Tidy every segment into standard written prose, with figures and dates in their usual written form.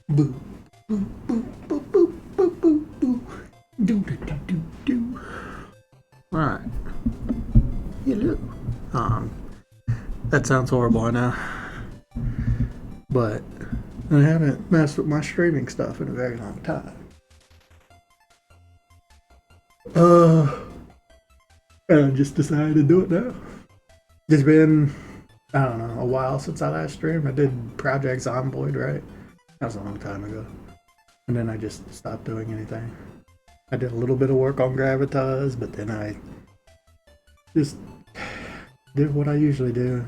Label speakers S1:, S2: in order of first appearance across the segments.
S1: Boo, boo, boo, boo, boo, boo, boo, boo. Do, do, do, do, do. All right. Hello. Um, that sounds horrible, I know, but I haven't messed with my streaming stuff in a very long time. Uh, and I just decided to do it now. It's been, I don't know, a while since I last streamed. I did Project Zomboid, right? That was a long time ago. And then I just stopped doing anything. I did a little bit of work on Gravitas, but then I just did what I usually do.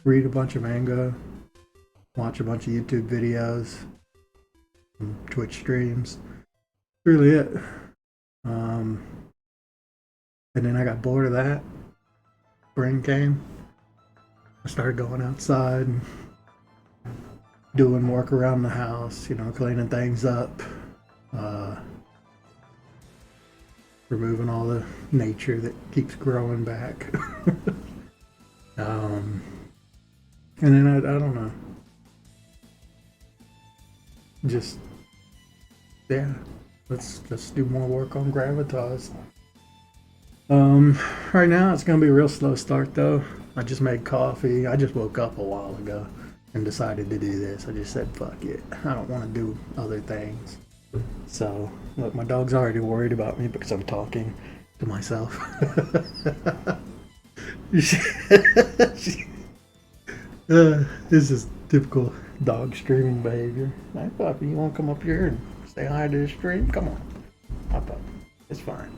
S1: Read a bunch of manga, watch a bunch of YouTube videos, Twitch streams. Really it. Um, and then I got bored of that. Spring came. I started going outside and doing work around the house, cleaning things up, uh, removing all the nature that keeps growing back. um, and then I don't know, just yeah, let's do more work on Gravitas. Right now it's gonna be a real slow start though. I just made coffee. I just woke up a while ago and decided to do this. I just said fuck it. I don't want to do other things. So look, my dog's already worried about me because I'm talking to myself. This is typical dog streaming behavior. Hey puppy, you want to come up here and say hi to the stream? Come on. Hi puppy. It's fine.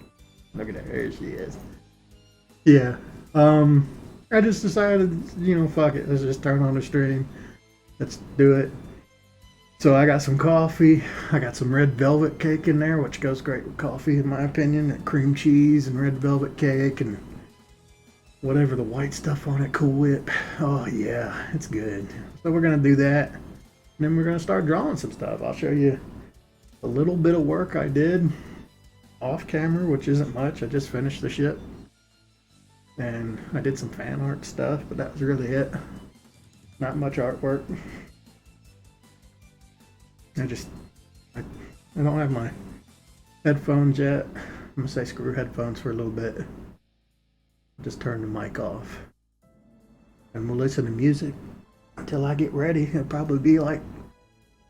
S1: Look at her. There she is. Yeah. I just decided, fuck it. Let's just turn on the stream. Let's do it. So I got some coffee. I got some red velvet cake in there, which goes great with coffee, in my opinion. And cream cheese and red velvet cake and whatever the white stuff on it, Cool Whip. Oh yeah, it's good. So we're gonna do that. And then we're gonna start drawing some stuff. I'll show you a little bit of work I did off camera, which isn't much. I just finished the shit. And I did some fan art stuff, but that was really it. Not much artwork. I don't have my headphones yet. I'm gonna say screw headphones for a little bit. Just turn the mic off. And we'll listen to music until I get ready. It'll probably be like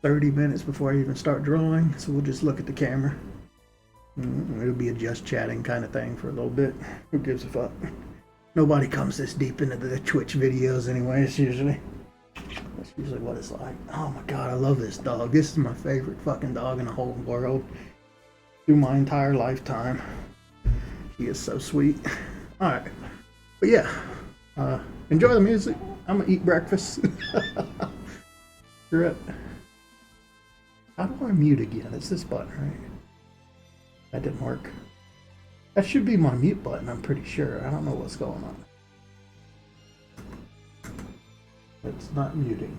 S1: 30 minutes before I even start drawing. So we'll just look at the camera. It'll be a just chatting kind of thing for a little bit. Who gives a fuck? Nobody comes this deep into the Twitch videos anyway. That's usually what it's like. Oh my god, I love this dog. This is my favorite fucking dog in the whole world. Through my entire lifetime. He is so sweet. Alright. But yeah. Enjoy the music. I'm gonna eat breakfast. You're it. How do I mute again? It's this button, right? That didn't work. That should be my mute button, I'm pretty sure. I don't know what's going on. It's not muting.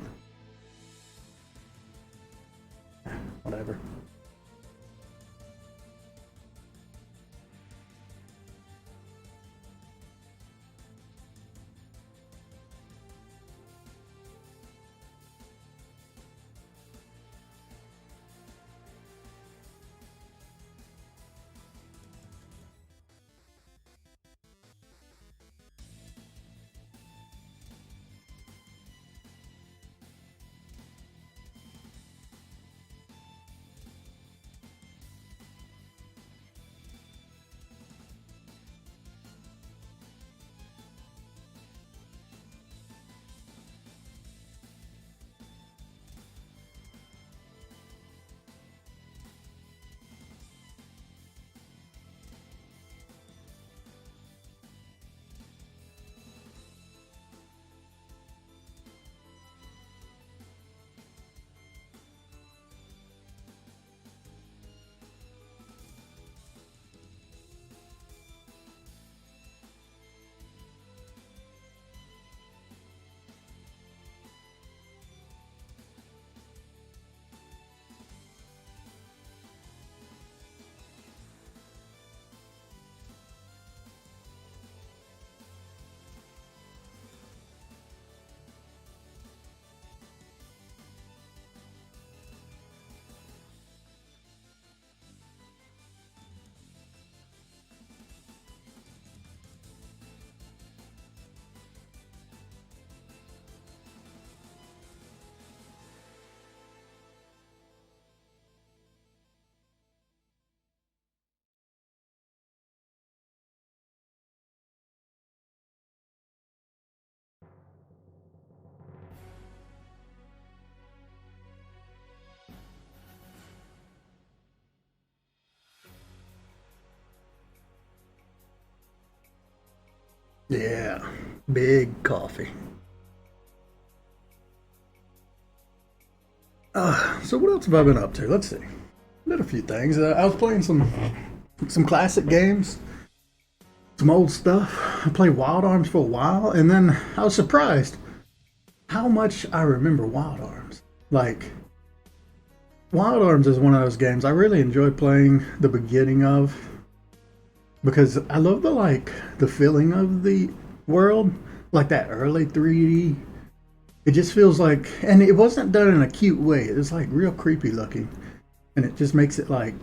S1: Whatever. Yeah, big coffee. So what else have I been up to? Let's see. Did a few things. I was playing some classic games, some old stuff. I played Wild Arms for a while, and then I was surprised how much I remember Wild Arms. Like, Wild Arms is one of those games I really enjoy playing the beginning of because I love the feeling of the world, like that early 3D. It just feels like, and it wasn't done in a cute way. It was like real creepy looking, and it just makes it like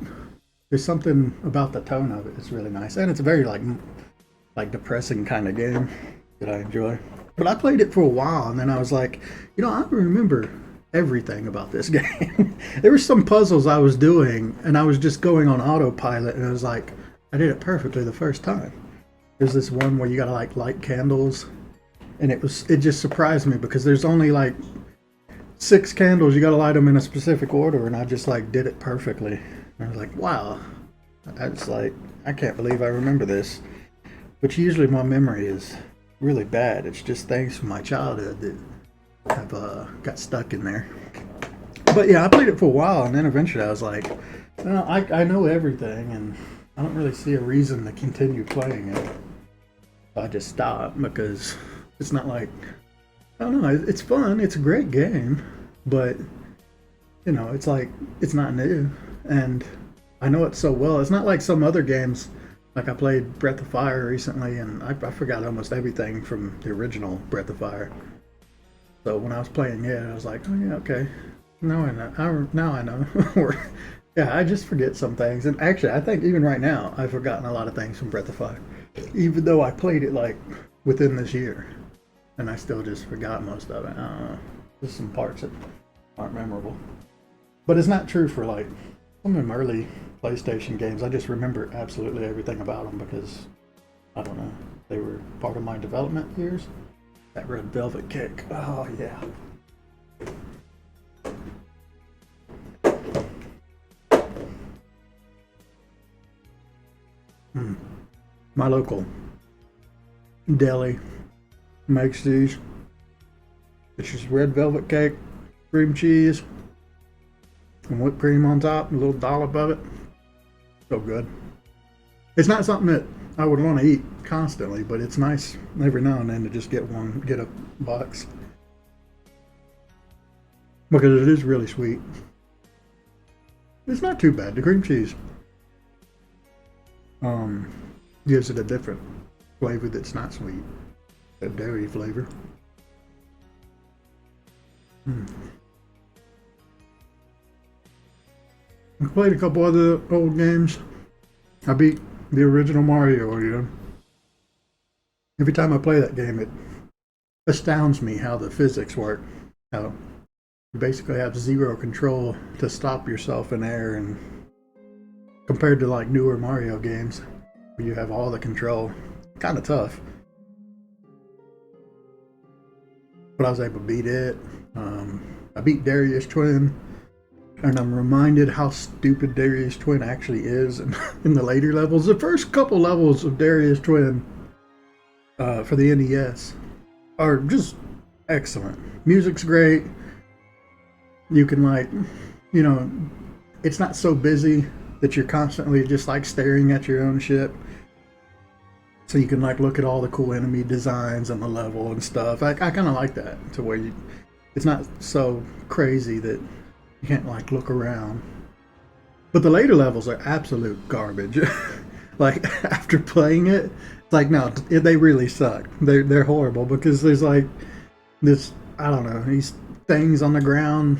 S1: there's something about the tone of it. It's really nice, and it's a very like depressing kind of game that I enjoy. But I played it for a while, and then I was like, I remember everything about this game. There were some puzzles I was doing, and I was just going on autopilot, and I was like, I did it perfectly the first time. There's this one where you gotta like light candles, and it just surprised me because there's only like 6 candles. You gotta light them in a specific order, and I just like did it perfectly. And I was like, wow. That's like, I can't believe I remember this. Which usually my memory is really bad. It's just things from my childhood that have got stuck in there. But yeah, I played it for a while, and then eventually I was like, I know everything, and I don't really see a reason to continue playing it. So I just stopped because it's not like, I don't know, it's fun. It's a great game, but it's like it's not new, and I know it so well. It's not like some other games. Like I played Breath of Fire recently, and I forgot almost everything from the original Breath of Fire. So when I was playing it, I was like, oh yeah, okay, now I know. Now I know. Yeah, I just forget some things, and actually, I think even right now, I've forgotten a lot of things from Breath of Fire, even though I played it like within this year, and I still just forgot most of it. I don't know. There's some parts that aren't memorable, but it's not true for like some of them early PlayStation games. I just remember absolutely everything about them because I don't know, they were part of my development years. That Red Velvet Cake. Oh yeah. My local deli makes these. It's just red velvet cake, cream cheese, and whipped cream on top, a little dollop of it. So good. It's not something that I would want to eat constantly, but it's nice every now and then to just get a box. Because it is really sweet. It's not too bad. The cream cheese gives it a different flavor that's not sweet. A dairy flavor. I played a couple other old games. I beat the original Mario again. Every time I play that game, it astounds me how the physics work. How you basically have zero control to stop yourself in air, and compared to like newer Mario games, where you have all the control, kind of tough. But I was able to beat it. I beat Darius Twin, and I'm reminded how stupid Darius Twin actually is in the later levels. The first couple levels of Darius Twin for the NES are just excellent. Music's great. You can it's not so busy that you're constantly just like staring at your own ship. So you can like look at all the cool enemy designs on the level and stuff. I kind of like that, to where it's not so crazy that you can't like look around. But the later levels are absolute garbage. Like after playing it, it's like no, they really suck. They're horrible because there's like this, I don't know, these things on the ground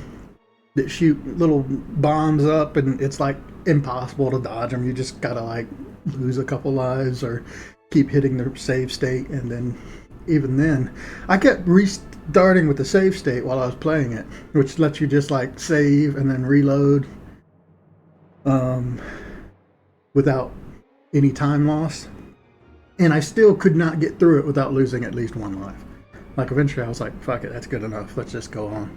S1: that shoot little bombs up, and it's like impossible to dodge them. You just gotta like lose a couple lives or keep hitting the save state, and then even then I kept restarting with the save state while I was playing it, which lets you just like save and then reload without any time loss, and I still could not get through it without losing at least one life. Like eventually I was like, fuck it, that's good enough, let's just go on.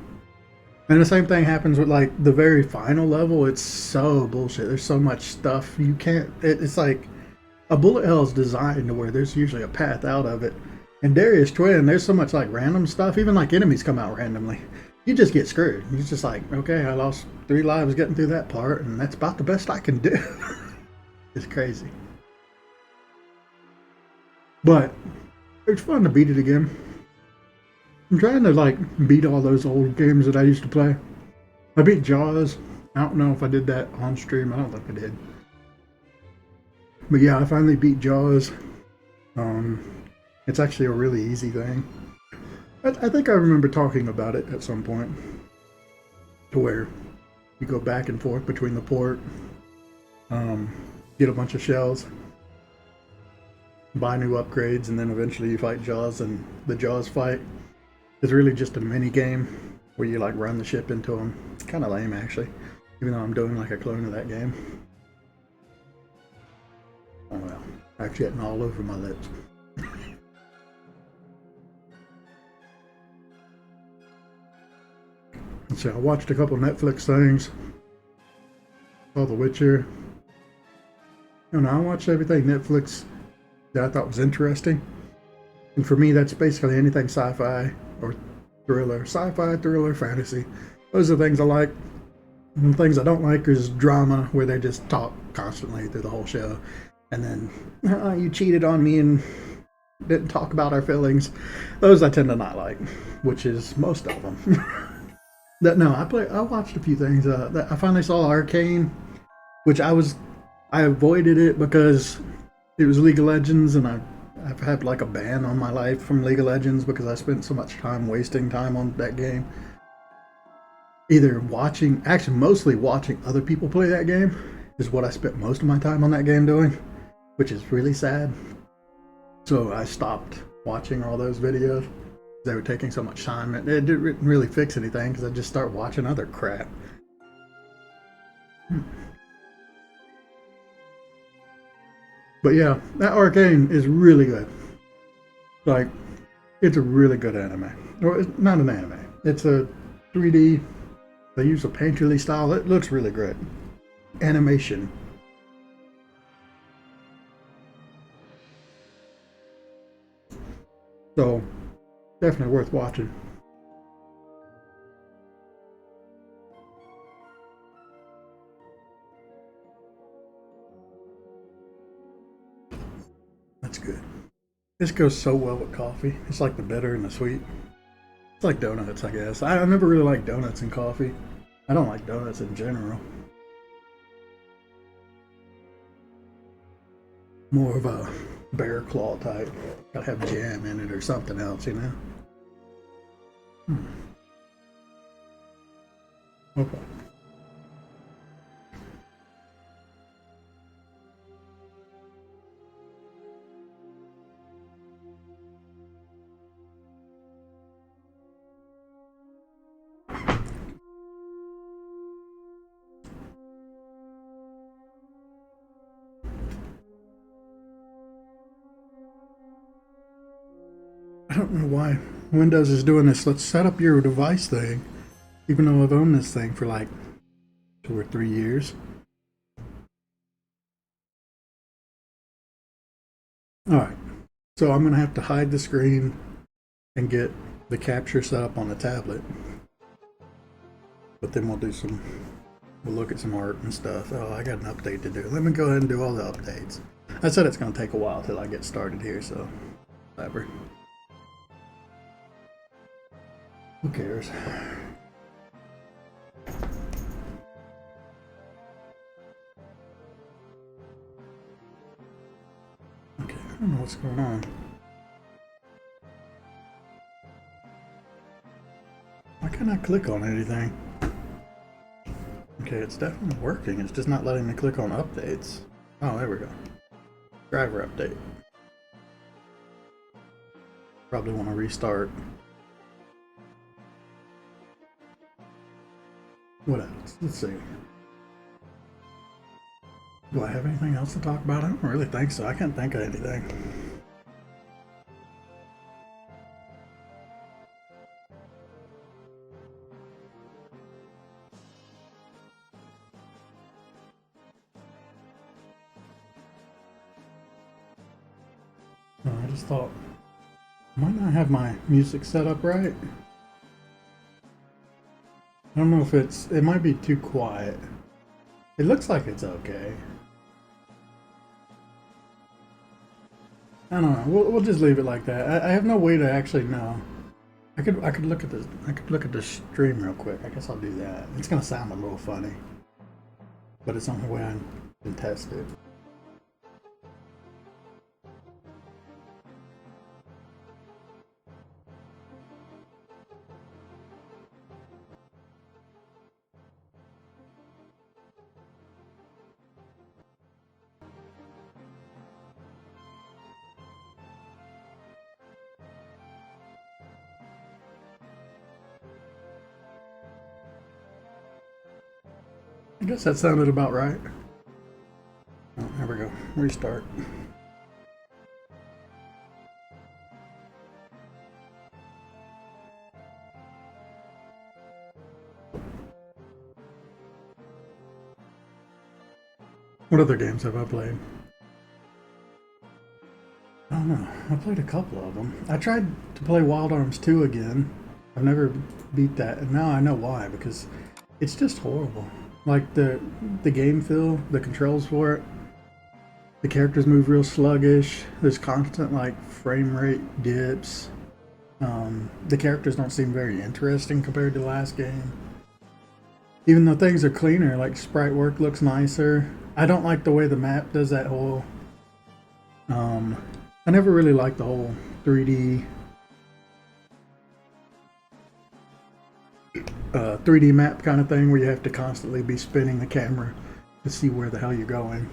S1: And the same thing happens with like the very final level. It's so bullshit. There's so much stuff you can't, it's like a bullet hell is designed to where there's usually a path out of it, In Darius Twin, there's so much like random stuff. Even like enemies come out randomly. You just get screwed. You're just like, okay, I lost 3 lives getting through that part, and that's about the best I can do. It's crazy. But it's fun to beat it again. I'm trying to like beat all those old games that I used to play. I beat Jaws. I don't know if I did that on stream. I don't think I did. But yeah, I finally beat Jaws. Um, it's actually a really easy thing. I think I remember talking about it at some point, to where you go back and forth between the port, get a bunch of shells, buy new upgrades, and then eventually you fight Jaws. And the Jaws fight is really just a mini game where you like run the ship into them. It's kind of lame actually, even though I'm doing like a clone of that game. Oh well, I'm getting all over my lips. Let's see, I watched a couple Netflix things. Saw The Witcher. You know, I watched everything Netflix that I thought was interesting. And for me, that's basically anything sci-fi or thriller. Sci-fi, thriller, fantasy. Those are the things I like. And the things I don't like is drama, where they just talk constantly through the whole show. And then, you cheated on me and didn't talk about our feelings. Those I tend to not like, which is most of them. No, I watched a few things. I finally saw Arcane, which I avoided it because it was League of Legends, and I've had like a ban on my life from League of Legends because I spent so much time wasting time on that game. Either watching, actually mostly watching other people play that game is what I spent most of my time on that game doing, which is really sad. So I stopped watching all those videos. They were taking so much time. It didn't really fix anything because I just start watching other crap. But yeah, that Arcane is really good. Like, it's a really good anime. Or it's not an anime. It's a 3D. They use a painterly style. It looks really great. Animation. So, definitely worth watching. That's good. This goes so well with coffee. It's like the bitter and the sweet. It's like donuts, I guess. I never really liked donuts and coffee. I don't like donuts in general. More of a bear claw type. Gotta have jam in it or something else, you know? Okay. I don't know why Windows is doing this. Let's set up your device thing. Even though I've owned this thing for like 2 or 3 years. Alright. So I'm going to have to hide the screen and get the capture set up on the tablet. But then we'll look at some art and stuff. Oh, I got an update to do. Let me go ahead and do all the updates. I said it's going to take a while till I get started here, so whatever. Who cares? Okay, I don't know what's going on. Why can't I click on anything? Okay, it's definitely working. It's just not letting me click on updates. Oh, there we go. Driver update. Probably want to restart. What else? Let's see. Do I have anything else to talk about? I don't really think so. I can't think of anything. No, I just thought Might not have my music set up right. I don't know if it might be too quiet. It looks like it's okay. I don't know. We'll just leave it like that. I have no way to actually know. I could look at the stream real quick. I guess I'll do that. It's gonna sound a little funny, but it's the only way I can test it. I guess that sounded about right. Oh, there we go. Restart. What other games have I played? I don't know. I played a couple of them. I tried to play Wild Arms 2 again. I've never beat that, and now I know why, because it's just horrible. Like the game feel, the controls for it, the characters move real sluggish. There's constant like frame rate dips. The characters don't seem very interesting compared to the last game. Even though things are cleaner, like sprite work looks nicer. I don't like the way the map does that whole. I never really liked the whole 3D 3D map kind of thing where you have to constantly be spinning the camera to see where the hell you're going.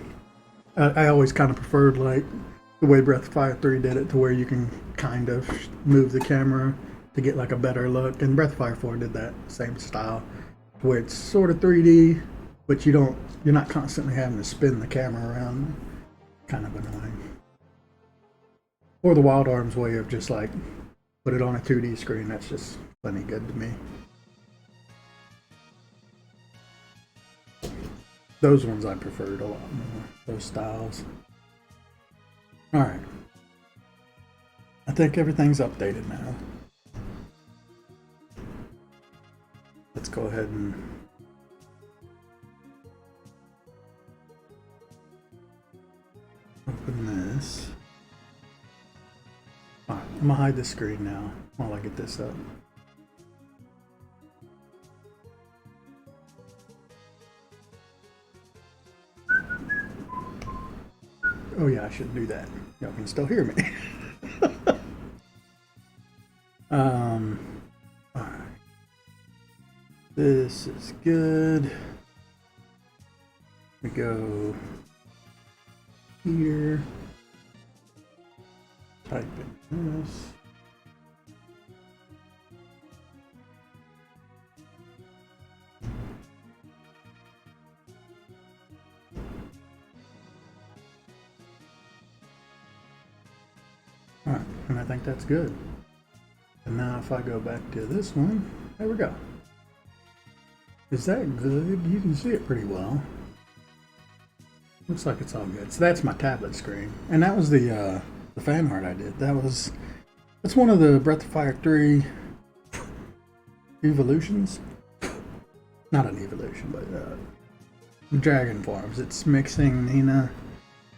S1: I always kind of preferred like the way Breath of Fire 3 did it, to where you can kind of move the camera to get like a better look. And Breath of Fire 4 did that same style, where it's sort of 3D, but you're not constantly having to spin the camera around. Kind of annoying. Or the Wild Arms way of just like put it on a 2D screen. That's just plenty good to me. Those ones I preferred a lot more, those styles. Alright. I think everything's updated now. Let's go ahead and open this. Alright, I'm gonna hide this screen now while I get this up. Oh yeah, I shouldn't do that. Y'all can still hear me. Alright. This is good. We go here. Type in this. Alright, and I think that's good. And now if I go back to this one, there we go. Is that good? You can see it pretty well. Looks like it's all good. So that's my tablet screen. And that was the fan art I did. That's one of the Breath of Fire 3 evolutions. Not an evolution, but dragon forms. It's mixing Nina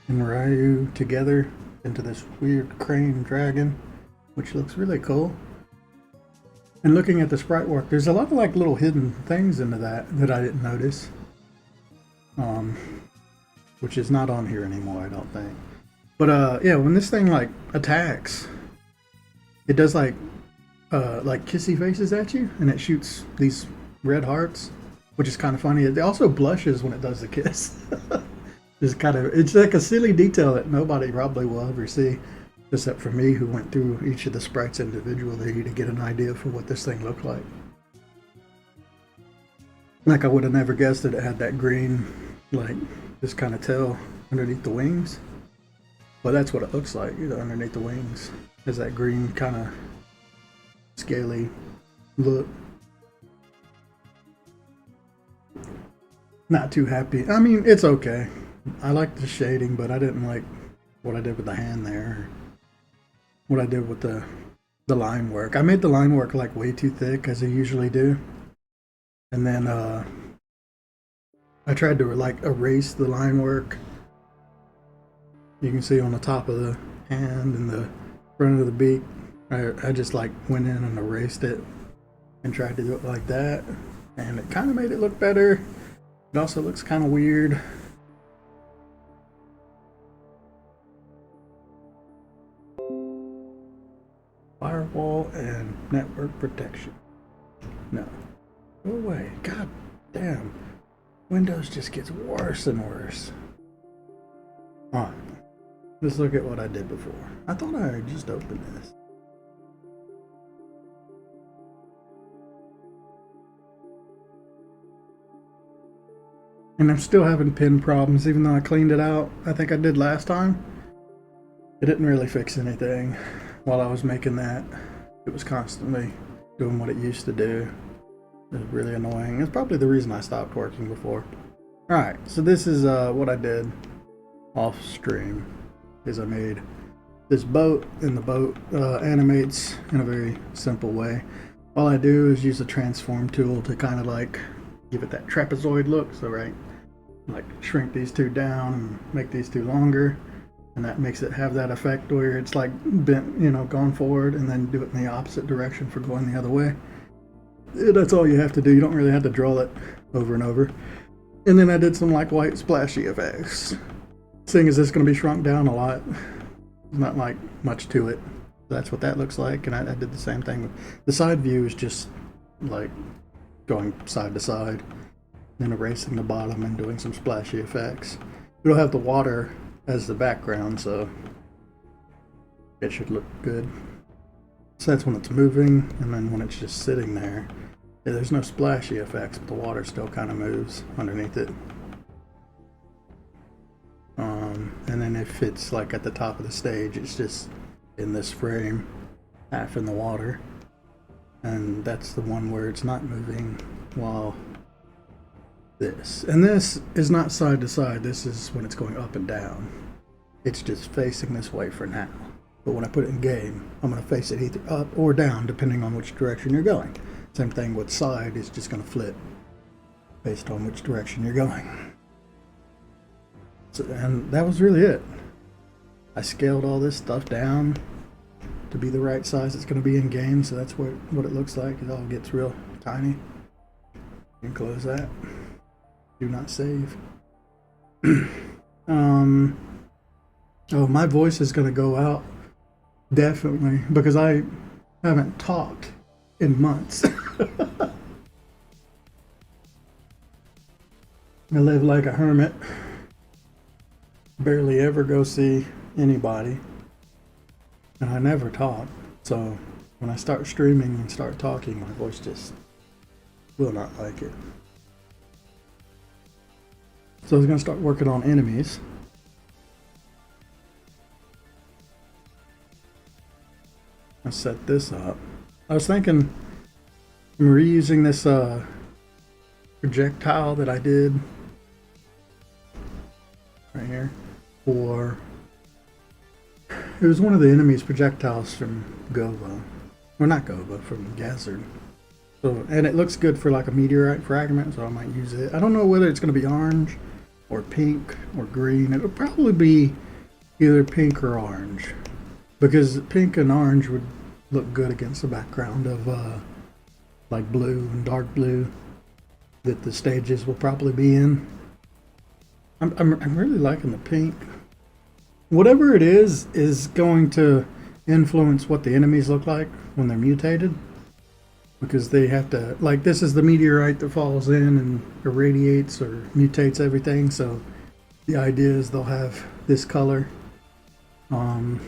S1: and Ryu together into this weird crane dragon, which looks really cool. And looking at the sprite work, there's a lot of like little hidden things into that I didn't notice. Which is not on here anymore, I don't think. But yeah, when this thing like attacks, it does like kissy faces at you, and it shoots these red hearts, which is kind of funny. It also blushes when it does the kiss. It's like a silly detail that nobody probably will ever see, except for me, who went through each of the sprites individually to get an idea for what this thing looked like. Like I would have never guessed that it had that green, like this kind of tail underneath the wings. But that's what it looks like, underneath the wings. Has that green kind of scaly look. Not too happy. I mean, it's okay. I like the shading, but I didn't like what I did with the hand there. What I did with the the line work. I made the line work like way too thick as I usually do. And then I tried to like erase the line work. You can see on the top of the hand and the front of the beak. I just like went in and erased it and tried to do it like that. And it kind of made it look better. It also looks kind of weird. Firewall and network protection. No. Go away. God damn. Windows just gets worse and worse. Alright. Let's look at what I did before. I thought I had just opened this. And I'm still having pin problems even though I cleaned it out. I think I did last time. It didn't really fix anything while I was making that. It was constantly doing what it used to do. It was really annoying. It's probably the reason I stopped working before. Alright, so this is what I did off stream. Is I made this boat, and the boat animates in a very simple way. All I do is use a transform tool to kind of like give it that trapezoid look. So right, like shrink these two down and make these two longer, and that makes it have that effect where it's like bent, you know, going forward, and then do it in the opposite direction for going the other way. That's all you have to do. You don't really have to draw it over and over. And then I did some like white splashy effects. Seeing as this is going to be shrunk down a lot, there's not like much to it. That's what that looks like. And I did the same thing with the side view, is just like going side to side, then erasing the bottom and doing some splashy effects. It'll have the water as the background, so it should look good. So that's when it's moving, and then when it's just sitting there, yeah, there's no splashy effects, but the water still kind of moves underneath it. And then if it's like at the top of the stage, it's just in this frame, half in the water. And that's the one where it's not moving while this. And this is not side to side, this is when it's going up and down. It's just facing this way for now. But when I put it in game, I'm going to face it either up or down depending on which direction you're going. Same thing with side, is just going to flip based on which direction you're going. So, and that was really it. I scaled all this stuff down to be the right size it's going to be in game, so that's what it looks like. It all gets real tiny. You can close that. Do not save. Oh, my voice is going to go out. Definitely, because I haven't talked in months. I live like a hermit. Barely ever go see anybody. And I never talk. So when I start streaming and start talking, my voice just will not like it. So I was going to start working on enemies. I set this up. I was thinking I'm reusing this projectile that I did right here, or it was one of the enemy's projectiles from Gova, or not Gova, from Gazzard. So, and it looks good for like a meteorite fragment, so I might use it. I don't know whether it's going to be orange or pink or green. It'll probably be either pink or orange, because pink and orange would look good against the background of like blue and dark blue that the stages will probably be in. I'm really liking the pink. Whatever it is going to influence what the enemies look like when they're mutated, because they have to, like, this is the meteorite that falls in and irradiates or mutates everything, so the idea is they'll have this color, kind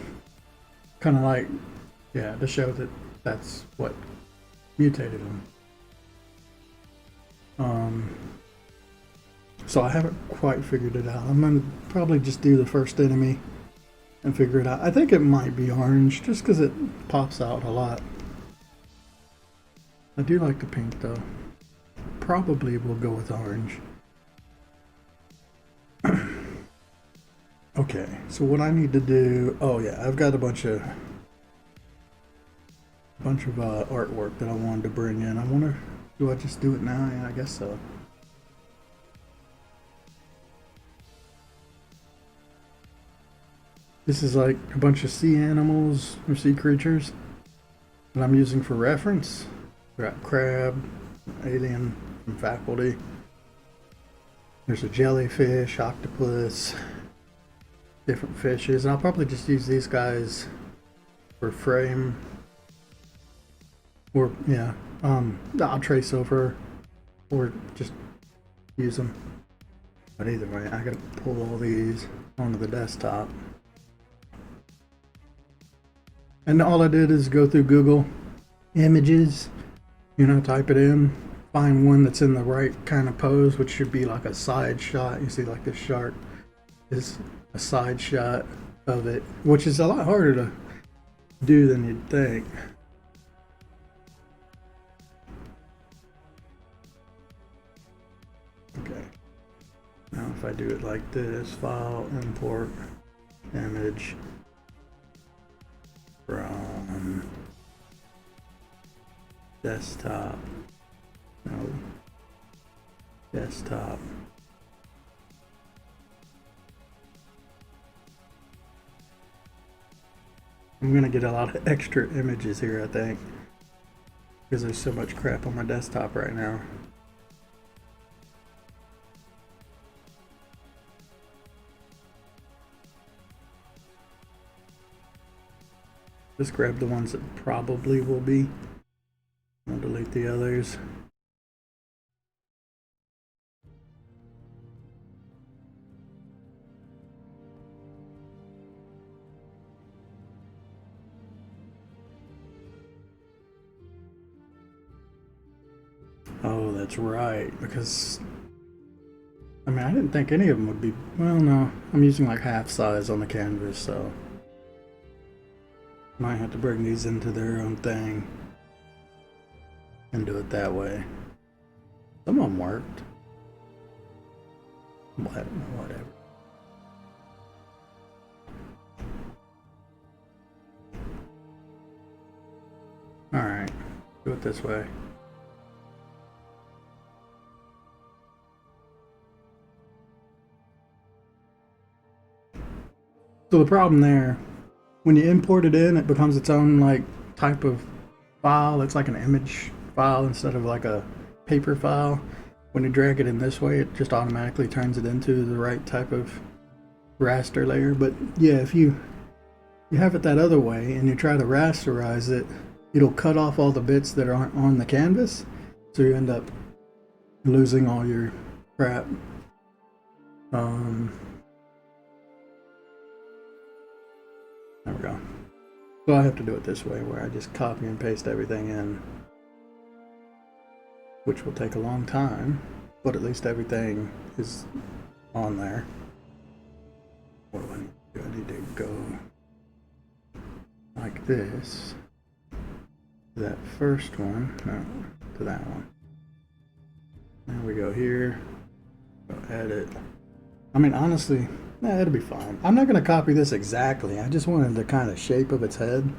S1: of like, yeah, to show that that's what mutated them. So I haven't quite figured it out. I'm going to probably just do the first enemy and figure it out. I think it might be orange, just because it pops out a lot. I do like the pink, though. Probably will go with orange. Okay, so what I need to do... Oh, yeah, I've got a bunch of bunch of artwork that I wanted to bring in. I wonder, do I just do it now? Yeah, I guess so. This is like a bunch of sea animals or sea creatures that I'm using for reference. We got crab, alien from faculty. There's a jellyfish, octopus, different fishes. And I'll probably just use these guys for frame. Or, yeah, I'll trace over or just use them. But either way, I gotta pull all these onto the desktop. And all I did is go through Google Images, type it in, find one that's in the right kind of pose, which should be like a side shot. You see, like this shark is a side shot of it, which is a lot harder to do than you'd think. Okay. Now if I do it like this, file, import, image from desktop, no, desktop, I'm gonna get a lot of extra images here, I think, because there's so much crap on my desktop right now. Just grab the ones that probably will be. I'll delete the others. Oh, that's right, because I didn't think any of them would be, well, no, I'm using like half size on the canvas, so might have to bring these into their own thing and do it that way. Some of them worked. Whatever. Alright, do it this way. So the problem there, when you import it in, it becomes its own like type of file. It's like an image file instead of like a paper file. When you drag it in this way, it just automatically turns it into the right type of raster layer. But yeah, if you have it that other way and you try to rasterize it, it'll cut off all the bits that aren't on the canvas, so you end up losing all your crap. There we go. So I have to do it this way, where I just copy and paste everything in, which will take a long time, but at least everything is on there. What do I need to do? I need to go like this to that first one, no, to that one. There we go here, go edit. Honestly, it'll be fine. I'm not going to copy this exactly. I just wanted the kind of shape of its head,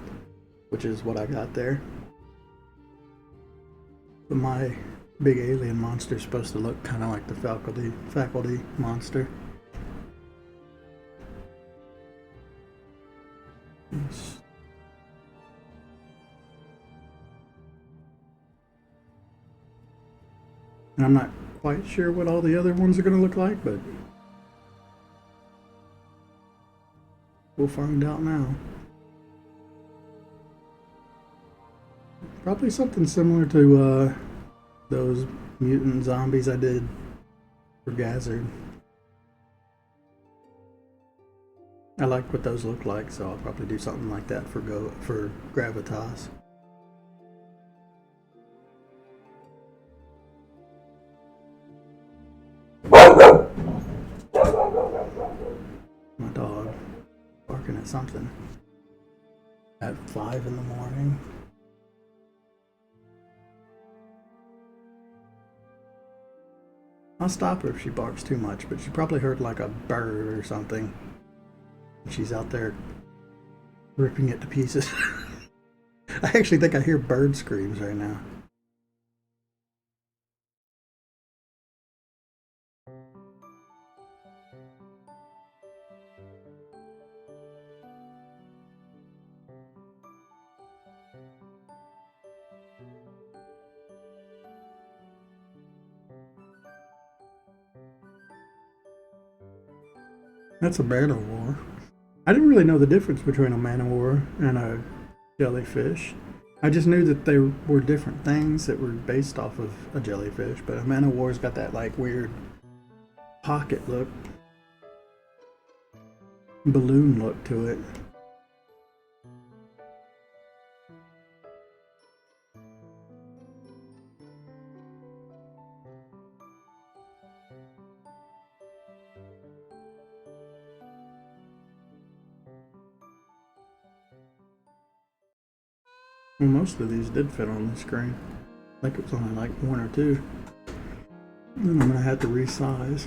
S1: which is what I got there. But my big alien monster is supposed to look kind of like the faculty monster. Yes. And I'm not quite sure what all the other ones are going to look like, but we'll find out now. Probably something similar to those mutant zombies I did for Gazzard. I like what those look like, so I'll probably do something like that for Gravitas. My dog barking at something at 5 in the morning. I'll stop her if she barks too much, but she probably heard like a bird or something. She's out there ripping it to pieces. I actually think I hear bird screams right now. That's a man of war. I didn't really know the difference between a man of war and a jellyfish. I just knew that they were different things that were based off of a jellyfish, but a man of war's got that like weird pocket look, balloon look to it. Well, most of these did fit on the screen. I think it was only like one or two. Then I'm gonna have to resize.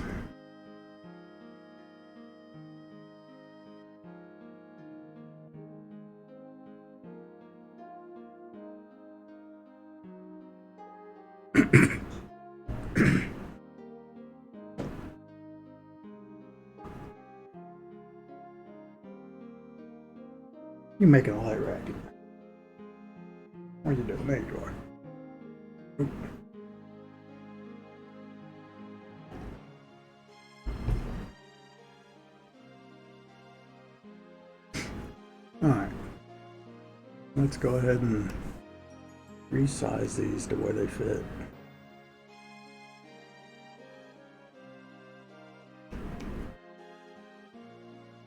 S1: You making a light racket. What are you doing? There you are. Oop. Alright. Let's go ahead and resize these to where they fit.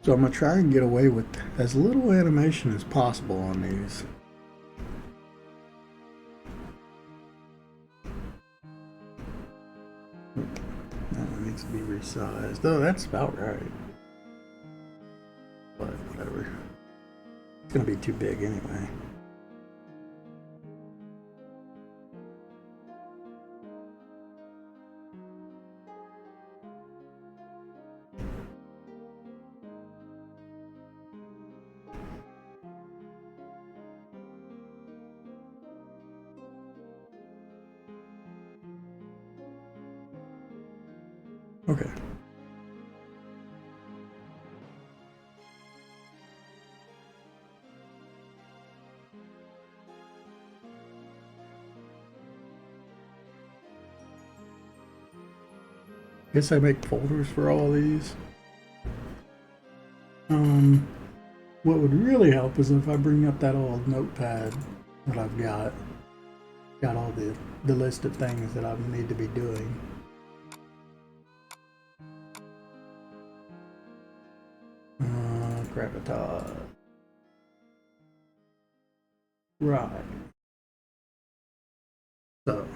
S1: So I'm going to try and get away with as little animation as possible on these. That one needs to be resized. Oh, that's about right. But whatever. It's going to be too big anyway. Okay. Guess I make folders for all these. What would really help is if I bring up that old notepad that I've got all the list of things that I need to be doing. Gravitas. Right. So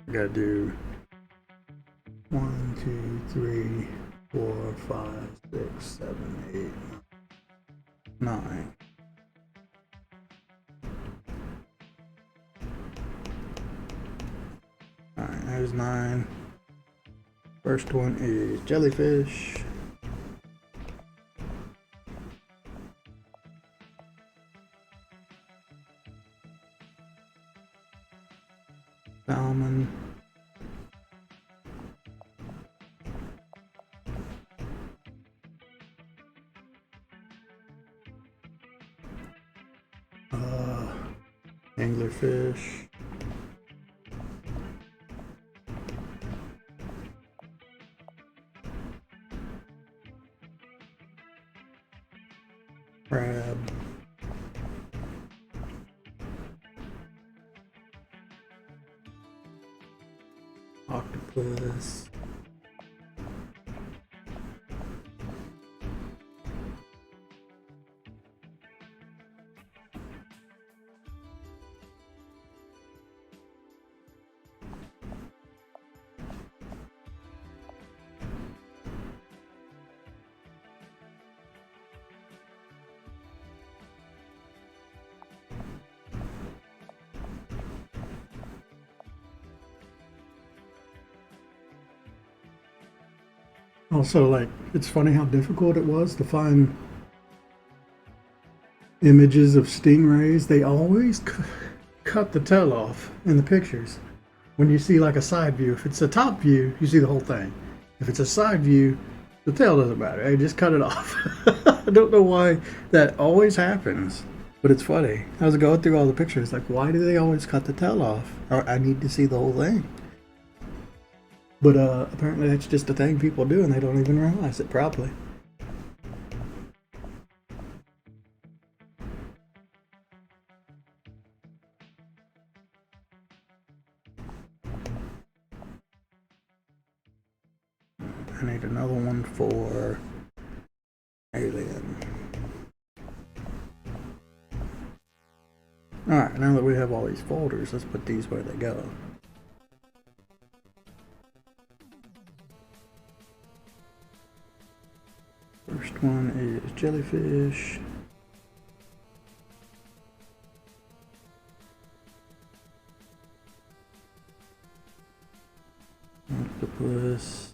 S1: I gotta do 1, 2, 3, 4, 5, 6, 7, 8, 9. Alright, there's 9. First one is jellyfish. Salmon. Anglerfish. Crab. Octopus. Also, like, it's funny how difficult it was to find images of stingrays, they always cut the tail off in the pictures. When you see like a side view, if it's a top view, you see the whole thing. If it's a side view, the tail doesn't matter. They just cut it off. I don't know why that always happens, but it's funny. I was going through all the pictures, like, why do they always cut the tail off? I need to see the whole thing. But apparently that's just a thing people do and they don't even realize it probably. I need another one for Alien. Alright, now that we have all these folders, let's put these where they go. First one is jellyfish. Octopus.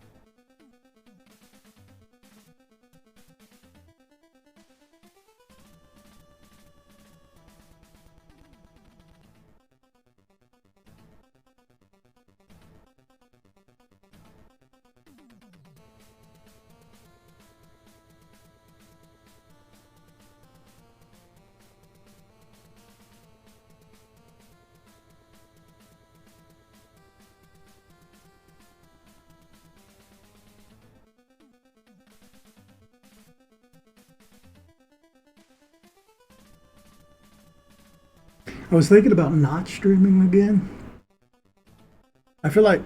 S1: I was thinking about not streaming again. I feel like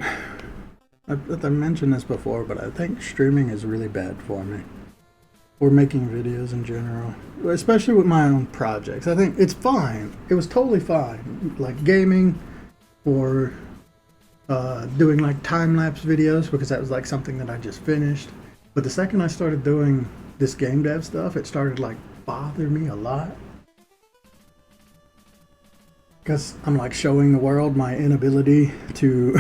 S1: I mentioned this before, but I think streaming is really bad for me. Or making videos in general, especially with my own projects. I think it's fine. It was totally fine, like gaming or doing like time-lapse videos, because that was like something that I just finished. But the second I started doing this game dev stuff, it started like bother me a lot. Because I'm like showing the world my inability to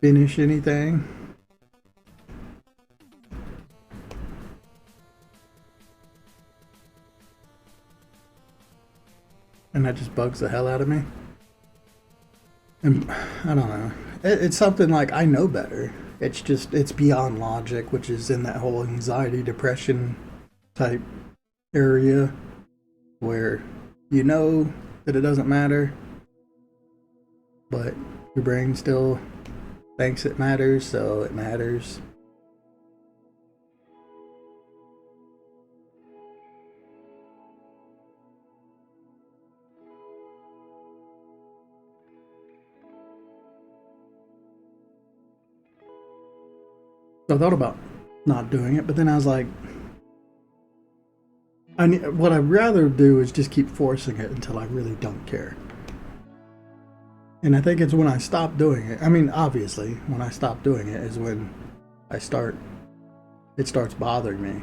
S1: finish anything. And that just bugs the hell out of me. And I don't know. It's something like I know better. It's just, it's beyond logic, which is in that whole anxiety, depression type area where you know that it doesn't matter, but your brain still thinks it matters, so it matters. So I thought about not doing it, but then I was like, what I'd rather do is just keep forcing it until I really don't care. And I think it's when I stop doing it. I mean, obviously, when I stop doing it is when it starts bothering me.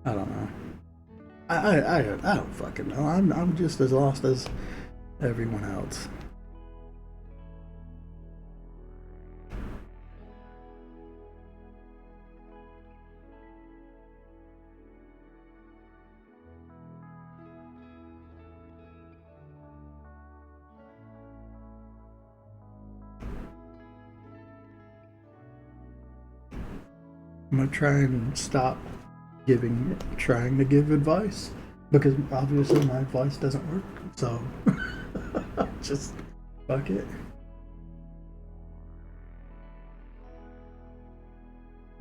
S1: I don't know. I don't fucking know. I'm just as lost as everyone else. I'm gonna try and stop trying to give advice, because obviously my advice doesn't work. So just fuck it.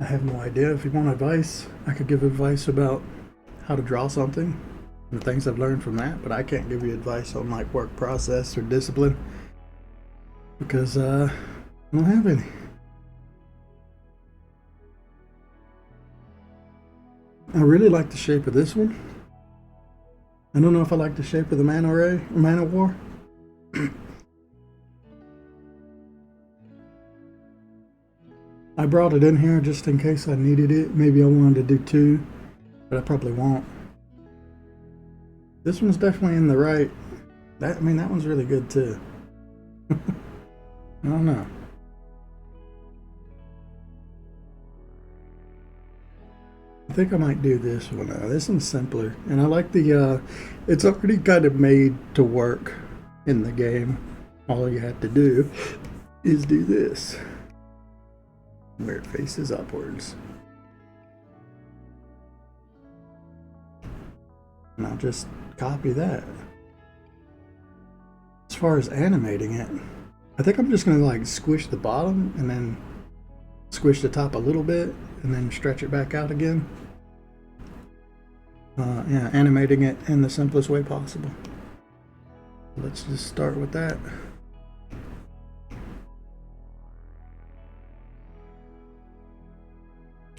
S1: I have no idea. If you want advice, I could give advice about how to draw something and the things I've learned from that, but I can't give you advice on like work process or discipline because I don't have any. I really like the shape of this one. I don't know if I like the shape of the Man of War. I brought it in here just in case I needed it. Maybe I wanted to do two, but I probably won't. This one's definitely in the right. That one's really good too. I don't know. I think I might do this one. This one's simpler, and I like the. It's already kind of made to work in the game. All you have to do is do this, where it faces upwards, and I'll just copy that. As far as animating it, I think I'm just gonna like squish the bottom and then squish the top a little bit and then stretch it back out again. Yeah, animating it in the simplest way possible. Let's just start with that.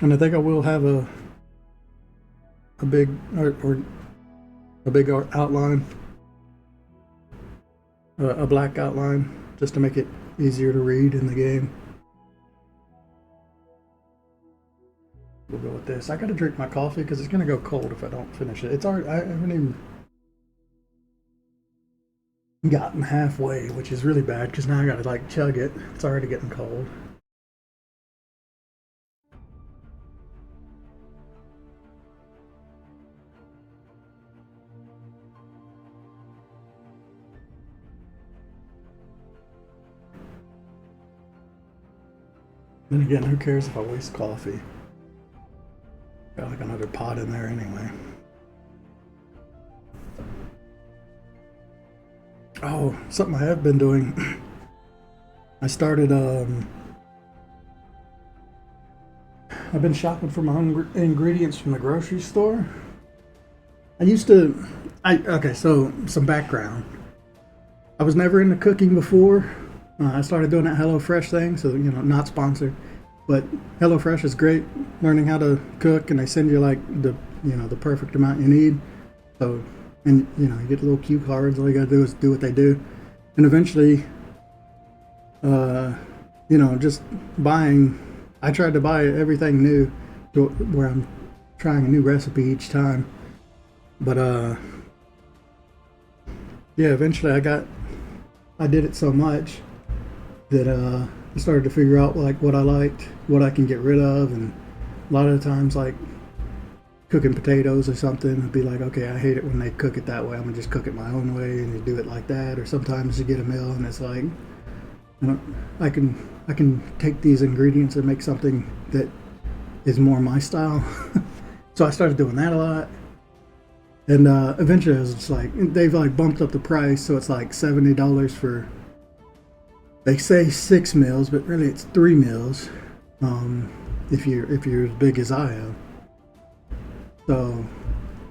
S1: And I think I will have a big or a big outline, a black outline, just to make it easier to read in the game. We'll go with this. I gotta drink my coffee because it's gonna go cold if I don't finish it. It's already, I haven't even gotten halfway, which is really bad because now I gotta like chug it. It's already getting cold. Then again, who cares if I waste coffee? Got like another pot in there anyway. Oh, something I have been doing. I started, I've been shopping for my own ingredients from the grocery store. I used to, okay, so some background. I was never into cooking before. I started doing that HelloFresh thing, so, you know, not sponsored. But HelloFresh is great, learning how to cook, and they send you like the, you know, the perfect amount you need. So, and you know, you get little cue cards. All you gotta do is do what they do, and eventually, you know, just buying. I tried to buy everything new, to where I'm trying a new recipe each time. But yeah, eventually I did it so much that I started to figure out like what I liked, what I can get rid of, and a lot of the times like cooking potatoes or something, I'd be like, okay, I hate it when they cook it that way. I'm gonna just cook it my own way, and you do it like that. Or sometimes you get a meal and it's like, you know, I can take these ingredients and make something that is more my style. So I started doing that a lot, and eventually I was just like, they've like bumped up the price, so it's like $70 for. They say 6 meals, but really it's 3 meals. If you're as big as I am, so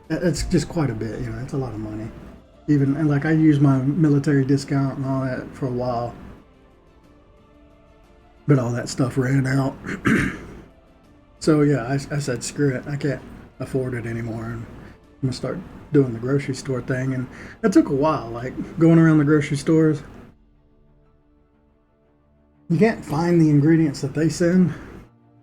S1: it's just quite a bit. You know, it's a lot of money. Even and like I used my military discount and all that for a while, but all that stuff ran out. So yeah, I said screw it. I can't afford it anymore, and I'm gonna start doing the grocery store thing. And that took a while, like going around the grocery stores. You can't find the ingredients that they send.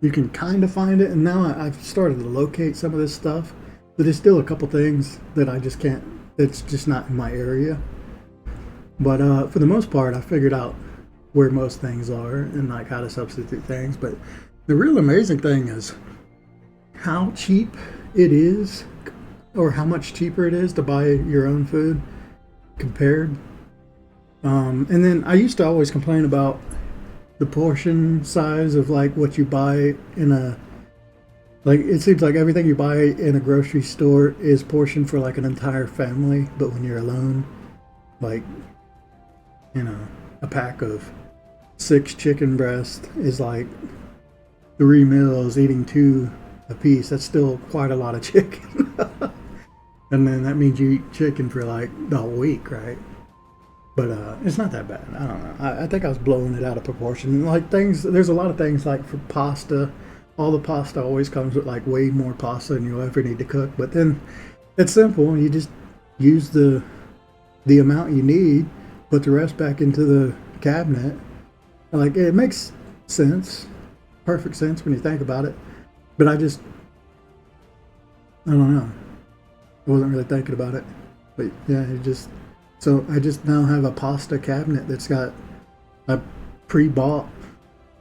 S1: You can kind of find it, and now I've started to locate some of this stuff, but there's still a couple things that I just can't, it's just not in my area. But for the most part, I figured out where most things are and like how to substitute things. But the real amazing thing is how cheap it is, or how much cheaper it is to buy your own food compared. And then I used to always complain about the portion size of like what you buy in a, like it seems like everything you buy in a grocery store is portioned for like an entire family, but when you're alone, like, you know, a pack of 6 chicken breasts is like 3 meals, eating 2 a piece. That's still quite a lot of chicken. And then that means you eat chicken for like the whole week, right? But it's not that bad. I don't know. I think I was blowing it out of proportion. Like things, there's a lot of things like for pasta. All the pasta always comes with like way more pasta than you'll ever need to cook. But then it's simple. You just use the amount you need, put the rest back into the cabinet. Like it makes sense, perfect sense when you think about it. But I don't know. I wasn't really thinking about it. But yeah, so I just now have a pasta cabinet that's got a pre-bought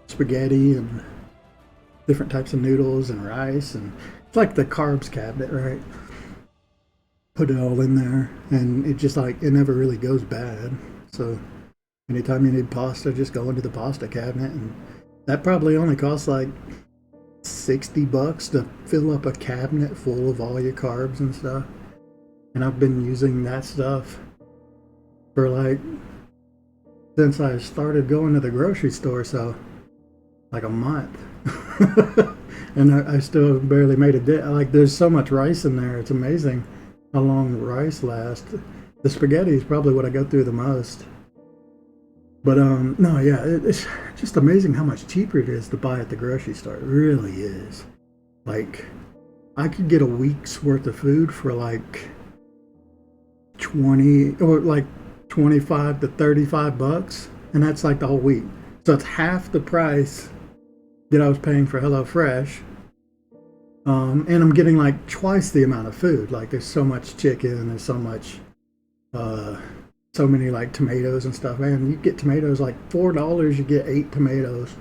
S1: spaghetti and different types of noodles and rice, and it's like the carbs cabinet, right? Put it all in there, and it just like it never really goes bad. So anytime you need pasta, just go into the pasta cabinet, and that probably only costs like $60 to fill up a cabinet full of all your carbs and stuff. And I've been using that stuff for like since I started going to the grocery store, so like a month. And I still barely made a dent. Like there's so much rice in there, it's amazing how long the rice lasts. The spaghetti is probably what I go through the most. But no, yeah, it's just amazing how much cheaper it is to buy at the grocery store. It really is. Like I could get a week's worth of food for like 20 or like 25 to 35 bucks, and that's like the whole week. So it's half the price that I was paying for HelloFresh. And I'm getting like twice the amount of food. Like there's so much chicken, there's so much so many like tomatoes and stuff. Man, you get tomatoes like $4, you get 8 tomatoes,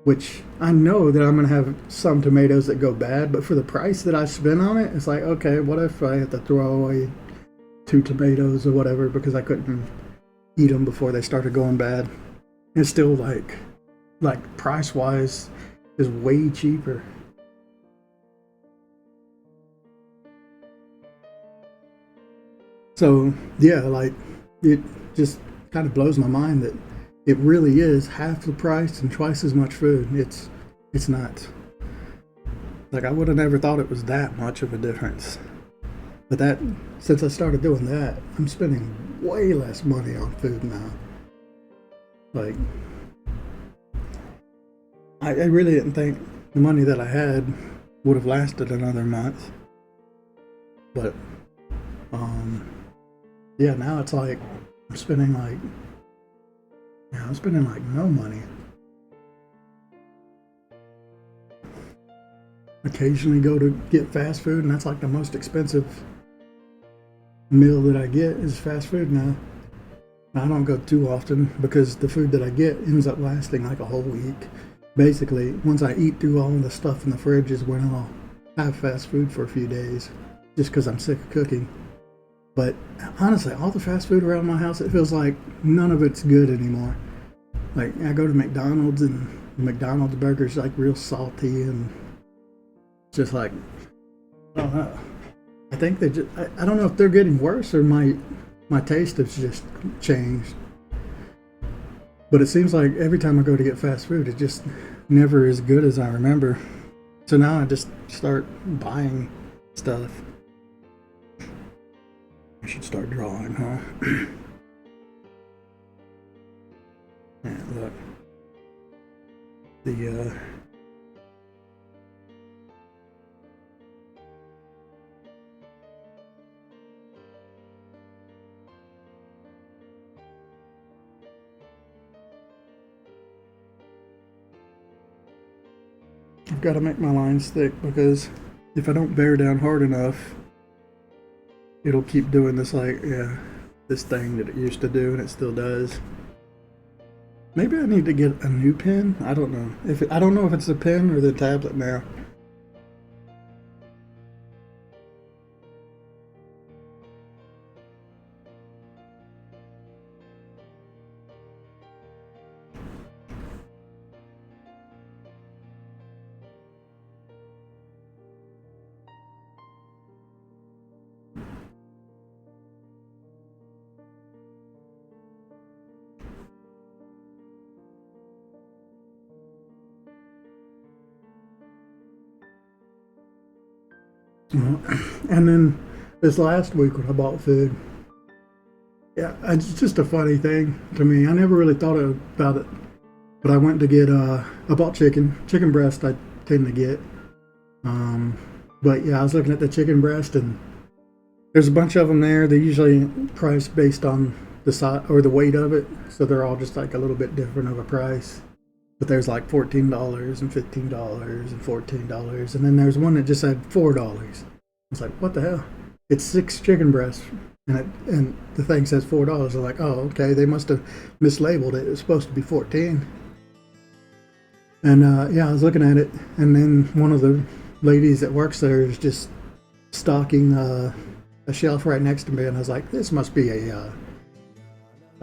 S1: which I know that I'm gonna have some tomatoes that go bad, but for the price that I spent on it, it's like, okay, what if I have to throw away 2 tomatoes or whatever because I couldn't eat them before they started going bad? It's still like price wise is way cheaper. So yeah, like it just kind of blows my mind that it really is half the price and twice as much food. It's nuts. Like I would have never thought it was that much of a difference. But that since I started doing that, I'm spending way less money on food now. Like I really didn't think the money that I had would have lasted another month. But yeah, now it's like I'm spending like no money. Occasionally go to get fast food, and that's like the most expensive meal that I get is fast food now. I don't go too often because the food that I get ends up lasting like a whole week. Basically, once I eat through all the stuff in the fridge is when I'll have fast food for a few days, just because I'm sick of cooking. But honestly, all the fast food around my house, it feels like none of it's good anymore. Like I go to McDonald's, and McDonald's burgers like real salty and just like, I don't know. I think they just, I don't know if they're getting worse or my taste has just changed. But it seems like every time I go to get fast food, it just never as good as I remember. So now I just start buying stuff. I should start drawing, huh? Yeah, look. I've got to make my lines thick because if I don't bear down hard enough, it'll keep doing this this thing that it used to do, and it still does. Maybe I need to get a new pen. I don't know I don't know if it's the pen or the tablet now. And then this last week when I bought food, yeah, it's just a funny thing to me. I never really thought about it, but I went to get I bought chicken breast. I tend to get, but yeah, I was looking at the chicken breast, and there's a bunch of them there. They're usually priced based on the size or the weight of it, so they're all just like a little bit different of a price. But there's like $14 and $15 and $14, and then there's one that just said $4. It's like, what the hell? It's 6 chicken breasts, and the thing says $4. I'm like, oh, okay, they must have mislabeled it. It's supposed to be 14. And yeah, I was looking at it, and then one of the ladies that works there is just stocking a shelf right next to me, and I was like, "This must be a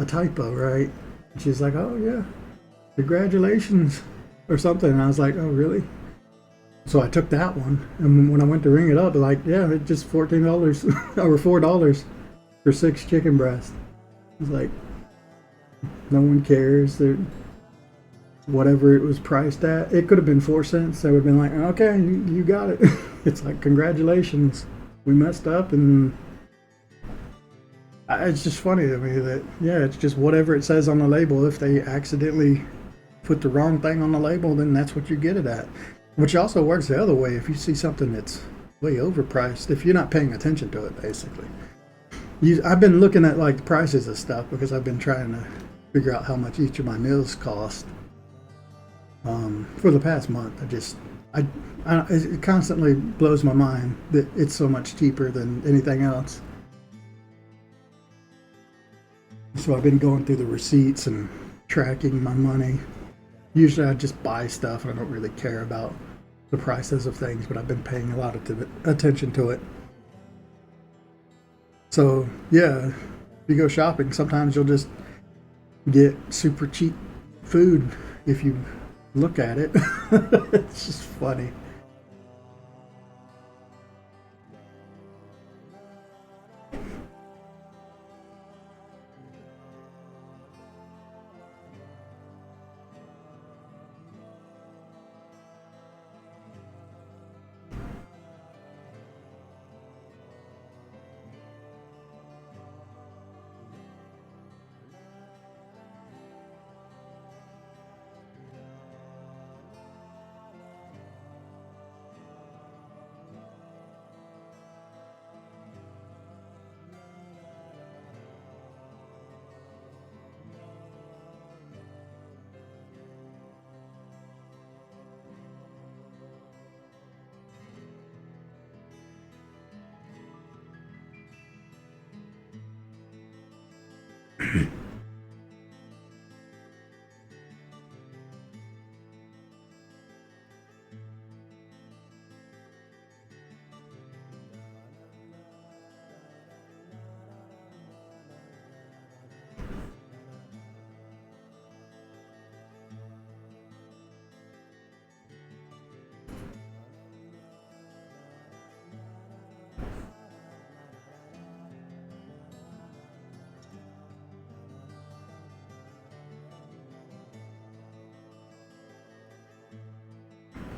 S1: typo, right?" And she's like, "Oh yeah, congratulations," or something. And I was like, "Oh really?" So I took that one, and when I went to ring it up, like, yeah, it's just $14 or $4 for 6 chicken breasts. It's like no one cares. They're, whatever it was priced at, it could have been 4 cents. They would have been like, okay, you got it. It's like, congratulations, we messed up. And it's just funny to me that, yeah, it's just whatever it says on the label. If they accidentally put the wrong thing on the label, then that's what you get it at. Which also works the other way. If you see something that's way overpriced, if you're not paying attention to it, basically. I've been looking at like the prices of stuff because I've been trying to figure out how much each of my meals cost. For the past month, it constantly blows my mind that it's so much cheaper than anything else. So I've been going through the receipts and tracking my money. Usually I just buy stuff and I don't really care about the prices of things, but I've been paying a lot of attention to it. So yeah, if you go shopping, sometimes you'll just get super cheap food if you look at it. It's just funny.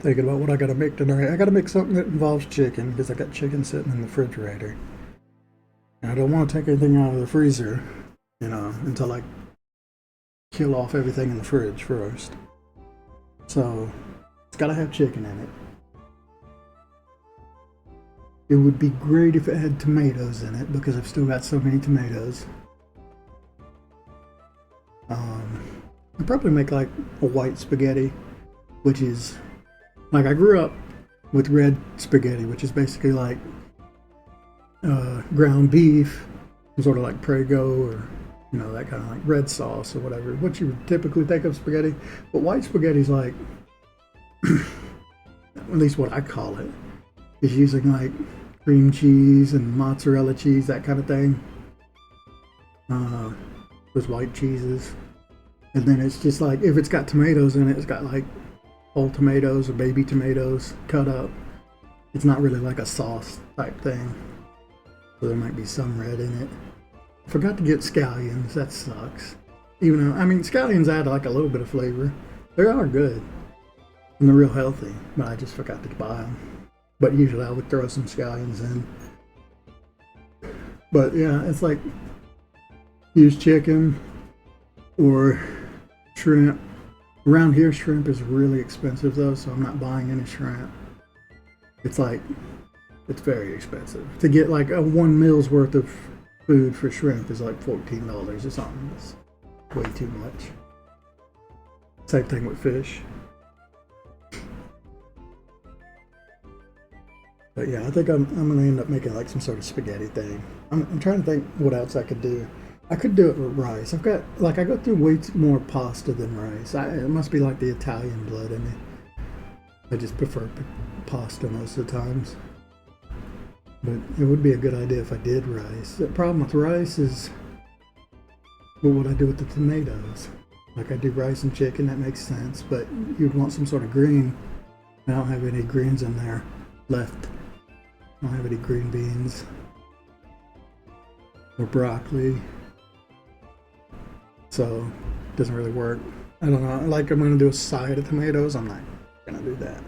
S1: Thinking about what I gotta make tonight. I gotta make something that involves chicken because I got chicken sitting in the refrigerator. And I don't want to take anything out of the freezer, until I kill off everything in the fridge first. So it's gotta have chicken in it. It would be great if it had tomatoes in it because I've still got so many tomatoes. I'd probably make like a white spaghetti, which is like I grew up with red spaghetti, which is basically like ground beef, sort of like Prego or that kind of like red sauce or whatever, what you would typically think of spaghetti. But white spaghetti is like, at least what I call it, is using like cream cheese and mozzarella cheese, that kind of thing. Those white cheeses. And then it's just like, if it's got tomatoes in it, it's got like whole tomatoes or baby tomatoes cut up. It's not really like a sauce type thing. So there might be some red in it. Forgot to get scallions, that sucks. Even though, scallions add like a little bit of flavor. They are good. And they're real healthy, but I just forgot to buy them. But usually I would throw some scallions in. But yeah, it's like, use chicken or shrimp. Around here, shrimp is really expensive though, so I'm not buying any shrimp. It's very expensive. To get like a 1 meal's worth of food for shrimp is like $14 or something. It's way too much. Same thing with fish. But yeah, I think I'm gonna end up making like some sort of spaghetti thing. I'm trying to think what else I could do. I could do it with rice. I've got, like, I go through way more pasta than rice. It must be like the Italian blood in me. I just prefer pasta most of the times. But it would be a good idea if I did rice. The problem with rice is, what would I do with the tomatoes? Like, I do rice and chicken, that makes sense, but you'd want some sort of green. I don't have any greens in there left. I don't have any green beans or broccoli. So it doesn't really work. I don't know, like I'm gonna do a side of tomatoes, I'm not gonna do that.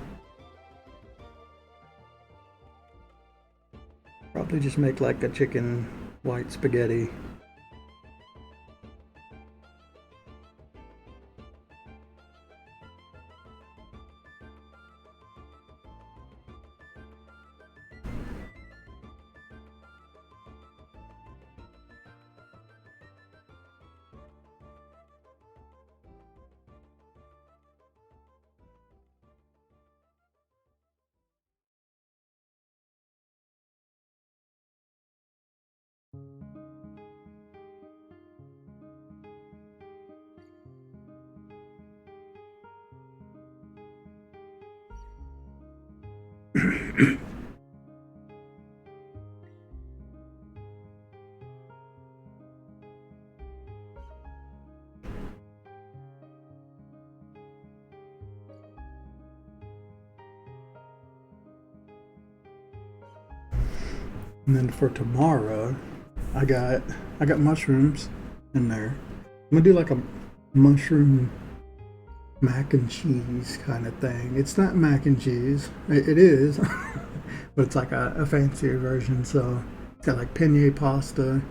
S1: Probably just make like a chicken white spaghetti. And then for tomorrow, I got mushrooms in there. I'm gonna do like a mushroom mac and cheese kind of thing. It's not mac and cheese. It is, but it's like a fancier version. So it's got like penne pasta.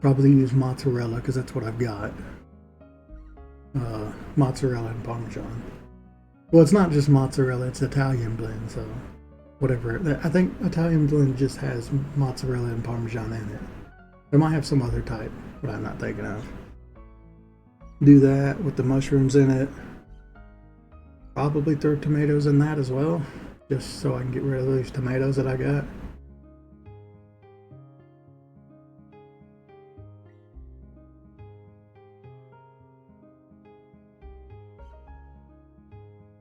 S1: Probably use mozzarella because that's what I've got. Mozzarella and Parmesan. Well, it's not just mozzarella, it's Italian blend, so whatever. I think Italian blend just has mozzarella and Parmesan in it. They might have some other type, but I'm not thinking of. Do that with the mushrooms in it. Probably throw tomatoes in that as well, just so I can get rid of those tomatoes that I got.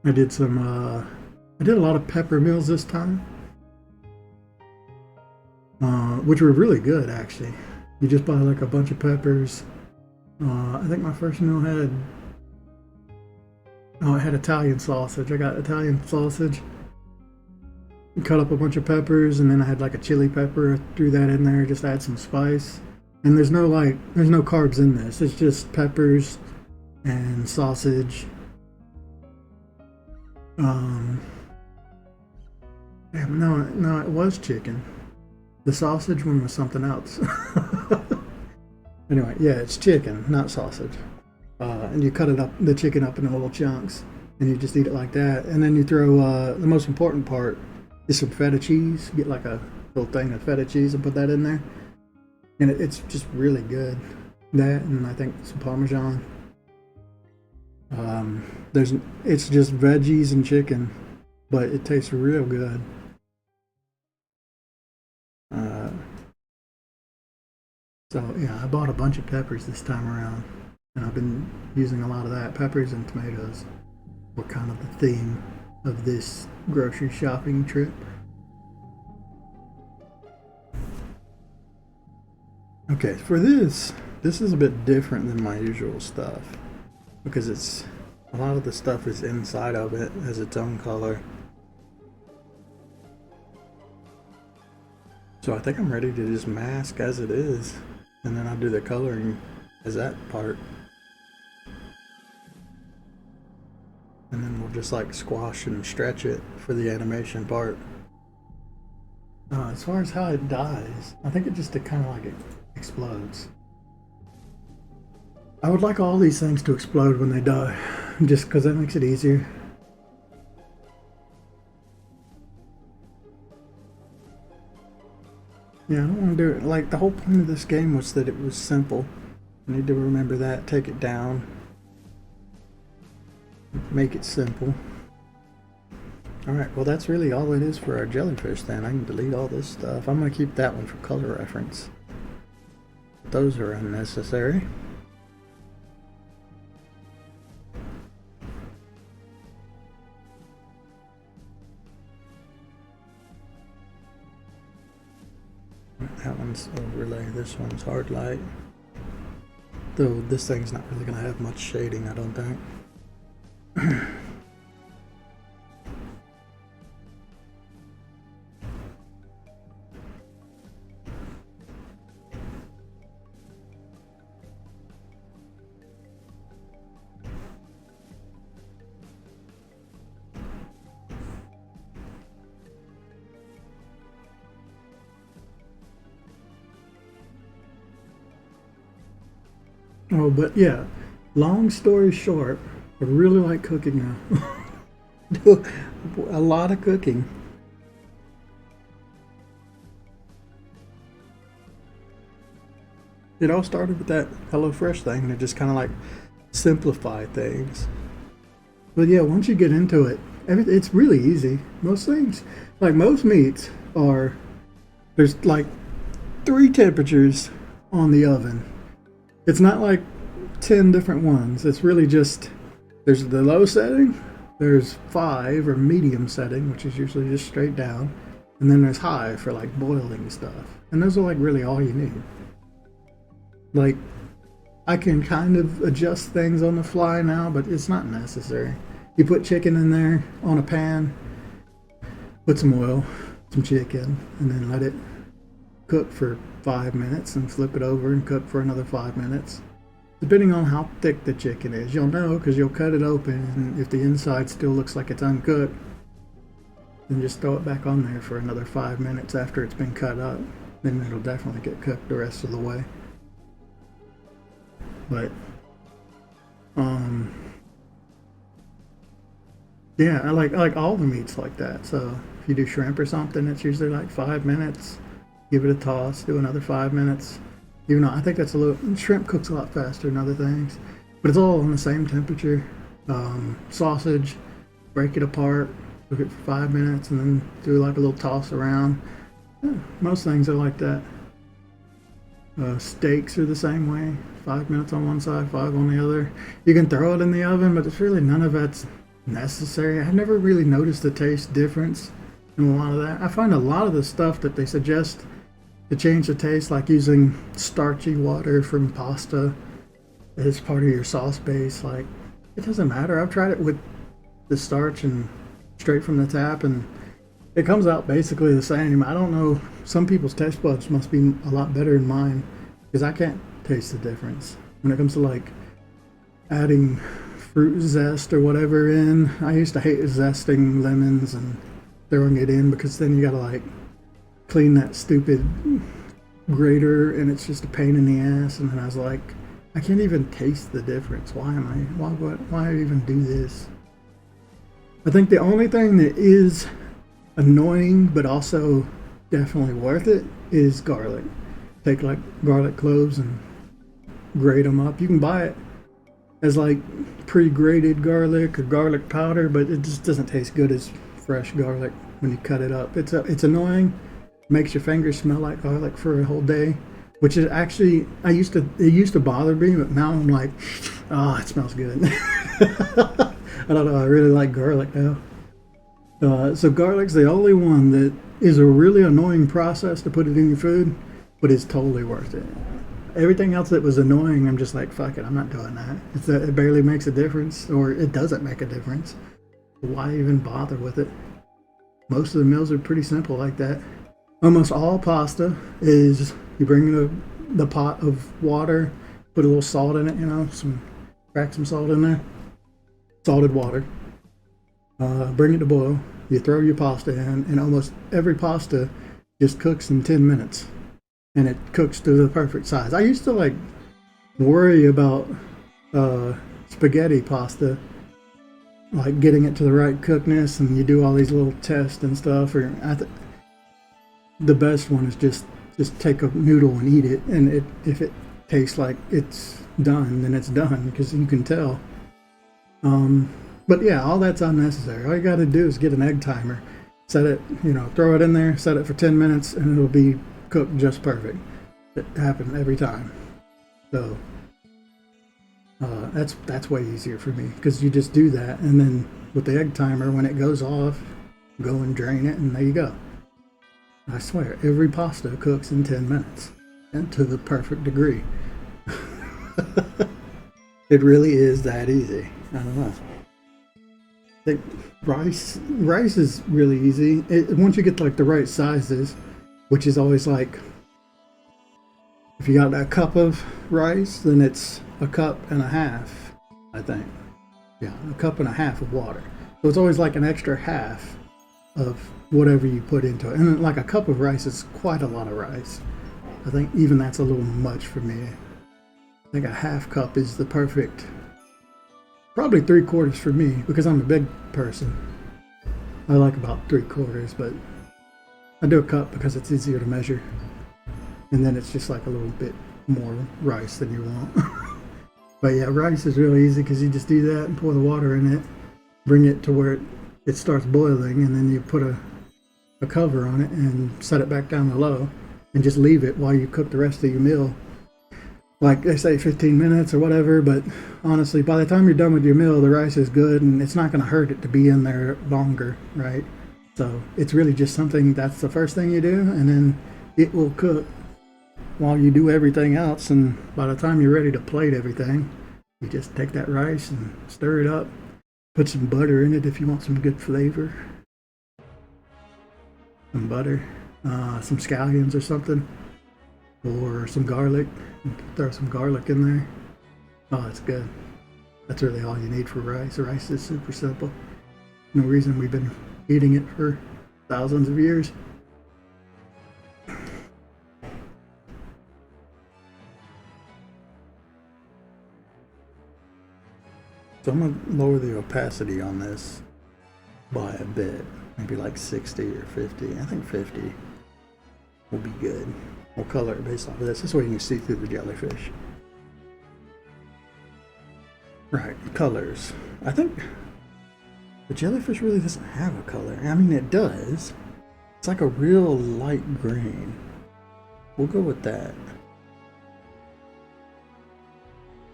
S1: I did a lot of pepper meals this time, which were really good actually. You just buy like a bunch of peppers. I think my first meal had, it had Italian sausage. I got Italian sausage, cut up a bunch of peppers, and then I had like a chili pepper. Threw that in there, just add some spice. And there's no carbs in this. It's just peppers and sausage. No, it was chicken. The sausage one was something else. Anyway, yeah, it's chicken, not sausage. And you cut the chicken up into little chunks, and you just eat it like that. And then you throw, the most important part is some feta cheese. Get like a little thing of feta cheese and put that in there. And it's just really good. That, and I think some Parmesan. It's just veggies and chicken, but it tastes real good. So yeah, I bought a bunch of peppers this time around, and I've been using a lot of that. Peppers and tomatoes were kind of the theme of this grocery shopping trip. Okay, for this is a bit different than my usual stuff, because a lot of the stuff is inside of it, has its own color. So I think I'm ready to just mask as it is, and then I'll do the coloring as that part. And then we'll just like squash and stretch it for the animation part. As far as how it dies, I think it kind of like it explodes. I would like all these things to explode when they die, just because that makes it easier. Yeah, I don't want to do it. Like, the whole point of this game was that it was simple. I need to remember that, take it down, make it simple. Alright, well that's really all it is for our jellyfish then. I can delete all this stuff. I'm going to keep that one for color reference. Those are unnecessary. That one's overlay, this one's hard light. Though this thing's not really gonna have much shading, I don't think. Oh, but yeah, long story short, I really like cooking now. Do a lot of cooking. It all started with that HelloFresh thing to just kind of like simplify things. But yeah, once you get into it, it's really easy. Most things, like most meats, there's like 3 temperatures on the oven. It's not like 10 different ones. It's really just, there's the low setting, there's 5 or medium setting, which is usually just straight down, and then there's high for like boiling stuff. And those are like really all you need. Like, I can kind of adjust things on the fly now, but it's not necessary. You put chicken in there on a pan, put some oil, some chicken, and then let it cook for 5 minutes and flip it over and cook for another 5 minutes. Depending on how thick the chicken is, you'll know because you'll cut it open, and if the inside still looks like it's uncooked, then just throw it back on there for another 5 minutes after it's been cut up. Then it'll definitely get cooked the rest of the way. But yeah, I like all the meats like that. So if you do shrimp or something, it's usually like 5 minutes. Give it a toss, do another 5 minutes. Even though I think that's shrimp cooks a lot faster than other things, but it's all on the same temperature. Sausage, break it apart, cook it for 5 minutes, and then do like a little toss around. Yeah, most things are like that. Steaks are the same way. 5 minutes on one side, 5 on the other. You can throw it in the oven, but it's really none of that's necessary. I've never really noticed a taste difference in a lot of that. I find a lot of the stuff that they suggest to change the taste, like using starchy water from pasta as part of your sauce base, like, it doesn't matter. I've tried it with the starch and straight from the tap, and it comes out basically the same. I don't know, some people's taste buds must be a lot better than mine, because I can't taste the difference when it comes to like adding fruit zest or whatever in. I used to hate zesting lemons and throwing it in, because then you gotta like clean that stupid grater, and it's just a pain in the ass. And then I was like, I can't even taste the difference. Why even do this? I think the only thing that is annoying but also definitely worth it is garlic. Take like garlic cloves and grate them up. You can buy it as like pre-grated garlic or garlic powder, but it just doesn't taste good as fresh garlic when you cut it up. It's annoying. Makes your fingers smell like garlic for a whole day, which is actually, it used to bother me, but now I'm like, oh, it smells good. I don't know, I really like garlic now. So garlic's the only one that is a really annoying process to put it in your food, but it's totally worth it. Everything else that was annoying, I'm just like, fuck it, I'm not doing that. It barely makes a difference, or it doesn't make a difference. Why even bother with it? Most of the meals are pretty simple like that. Almost all pasta is, you bring the pot of water, put a little salt in it, crack some salt in there, salted water, bring it to boil, you throw your pasta in, and almost every pasta just cooks in 10 minutes, and it cooks to the perfect size. I used to like worry about spaghetti pasta, like getting it to the right cookness, and you do all these little tests and stuff. The best one is just take a noodle and eat it, and if it tastes like it's done, then it's done, because you can tell. But yeah, all that's unnecessary. All you got to do is get an egg timer, set it, throw it in there, set it for 10 minutes, and it'll be cooked just perfect. It happened every time. So that's way easier for me because you just do that, and then with the egg timer, when it goes off, go and drain it, and there you go. I swear, every pasta cooks in 10 minutes, and to the perfect degree. It really is that easy. I don't know. I think rice is really easy. Once you get like the right sizes, which is always like, if you got a cup of rice, then it's a cup and a half, I think. Yeah, a cup and a half of water. So it's always like an extra half of whatever you put into it. And like a cup of rice is quite a lot of rice. I think even that's a little much for me. I think a half cup is the perfect, probably 3/4 for me because I'm a big person. I like about 3/4, but I do a cup because it's easier to measure. And then it's just like a little bit more rice than you want. But yeah, rice is really easy because you just do that and pour the water in it, bring it to where it starts boiling, and then you put a cover on it and set it back down to low and just leave it while you cook the rest of your meal. Like they say 15 minutes or whatever, but honestly, by the time you're done with your meal, the rice is good and it's not going to hurt it to be in there longer, right? So it's really just something that's the first thing you do, and then it will cook while you do everything else. And by the time you're ready to plate everything, you just take that rice and stir it up, put some butter in it if you want some good flavor. Some butter, some scallions or something, or some garlic. Throw some garlic in there. Oh, it's good. That's really all you need for rice. Rice is super simple. No reason we've been eating it for thousands of years. So I'm going to lower the opacity on this by a bit. Maybe like 60 or 50. I think 50 will be good. We'll color it based off of this. This way you can see through the jellyfish. Right, colors. I think the jellyfish really doesn't have a color. I mean, it does. It's like a real light green. We'll go with that.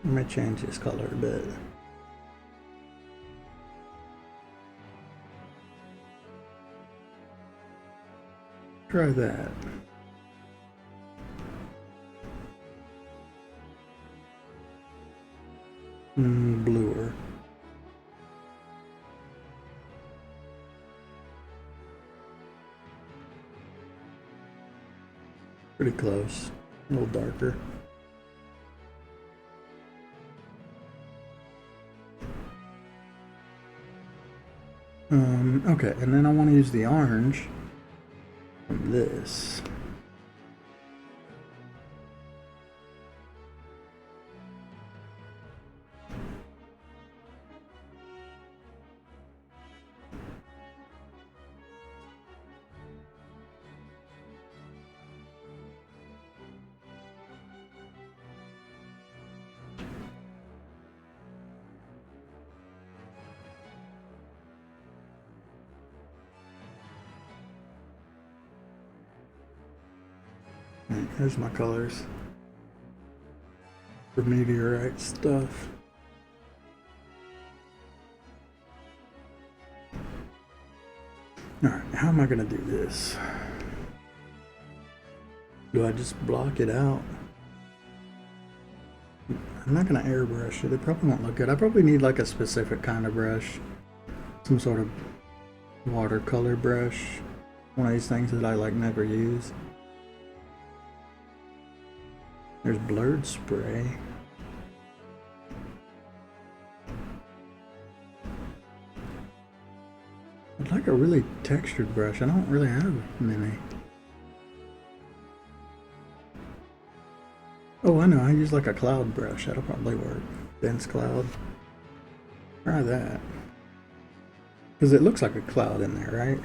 S1: I might change this color a bit. Try that. Bluer. Pretty close. A little darker. Okay, and then I want to use the orange from this. Here's my colors for meteorite stuff. Alright, how am I going to do this? Do I just block it out? I'm not going to airbrush it. It probably won't look good. I probably need like a specific kind of brush. Some sort of watercolor brush. One of these things that I like never use. There's blurred spray. I'd like a really textured brush. I don't really have many. Oh, I know. I use like a cloud brush. That'll probably work. Dense cloud. Try that. Because it looks like a cloud in there, right?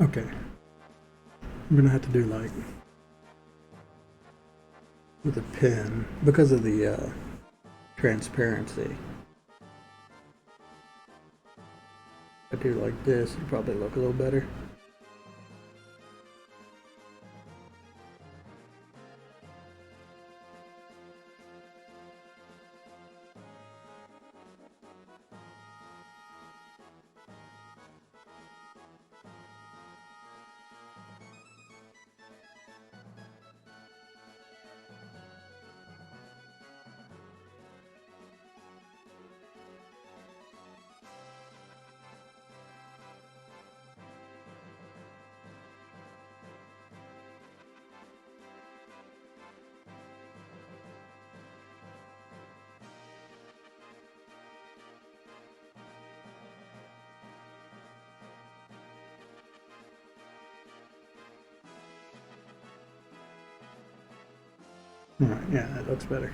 S1: Okay. I'm gonna have to do like with a pen because of the transparency. If I do like this, it'll probably look a little better. All right, yeah, that looks better.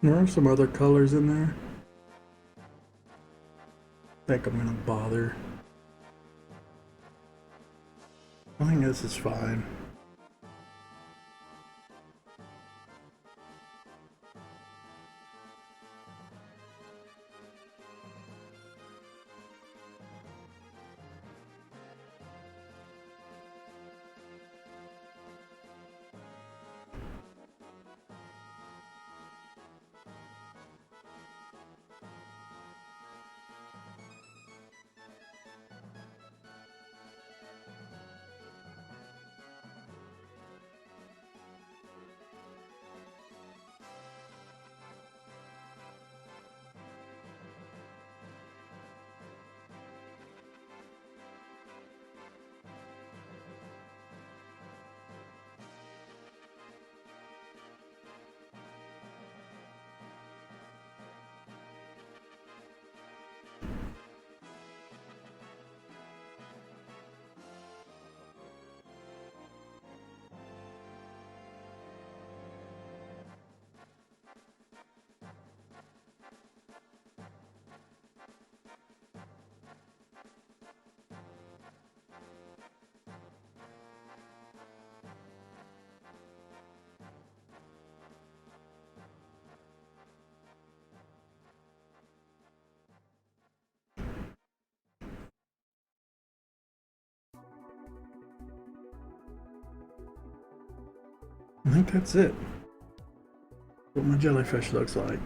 S1: There are some other colors in there. I think I'm gonna bother. I think this is fine. I think that's it. What my jellyfish looks like.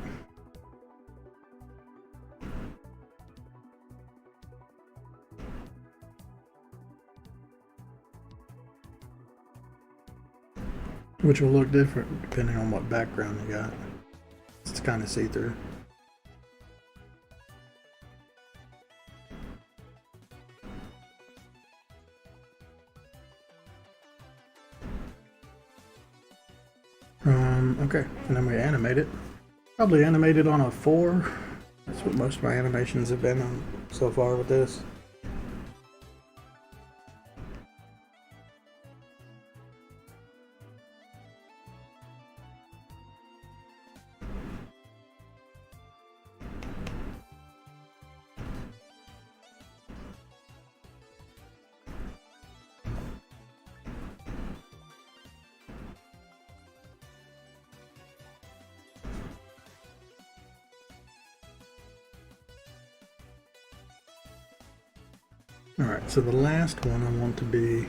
S1: Which will look different depending on what background you got. It's kind of see-through. Okay, and then we animate it. Probably animate it on a 4. That's what most of my animations have been on so far with this. Alright, so the last one I want to be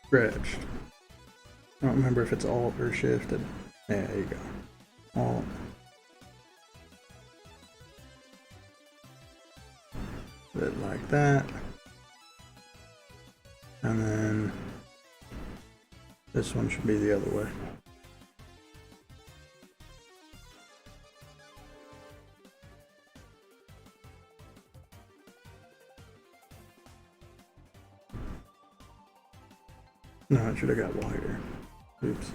S1: stretched. I don't remember if it's Alt or Shift. There you go. Alt. bit like that. And then this one should be the other way. No, it should have got wider. Oops.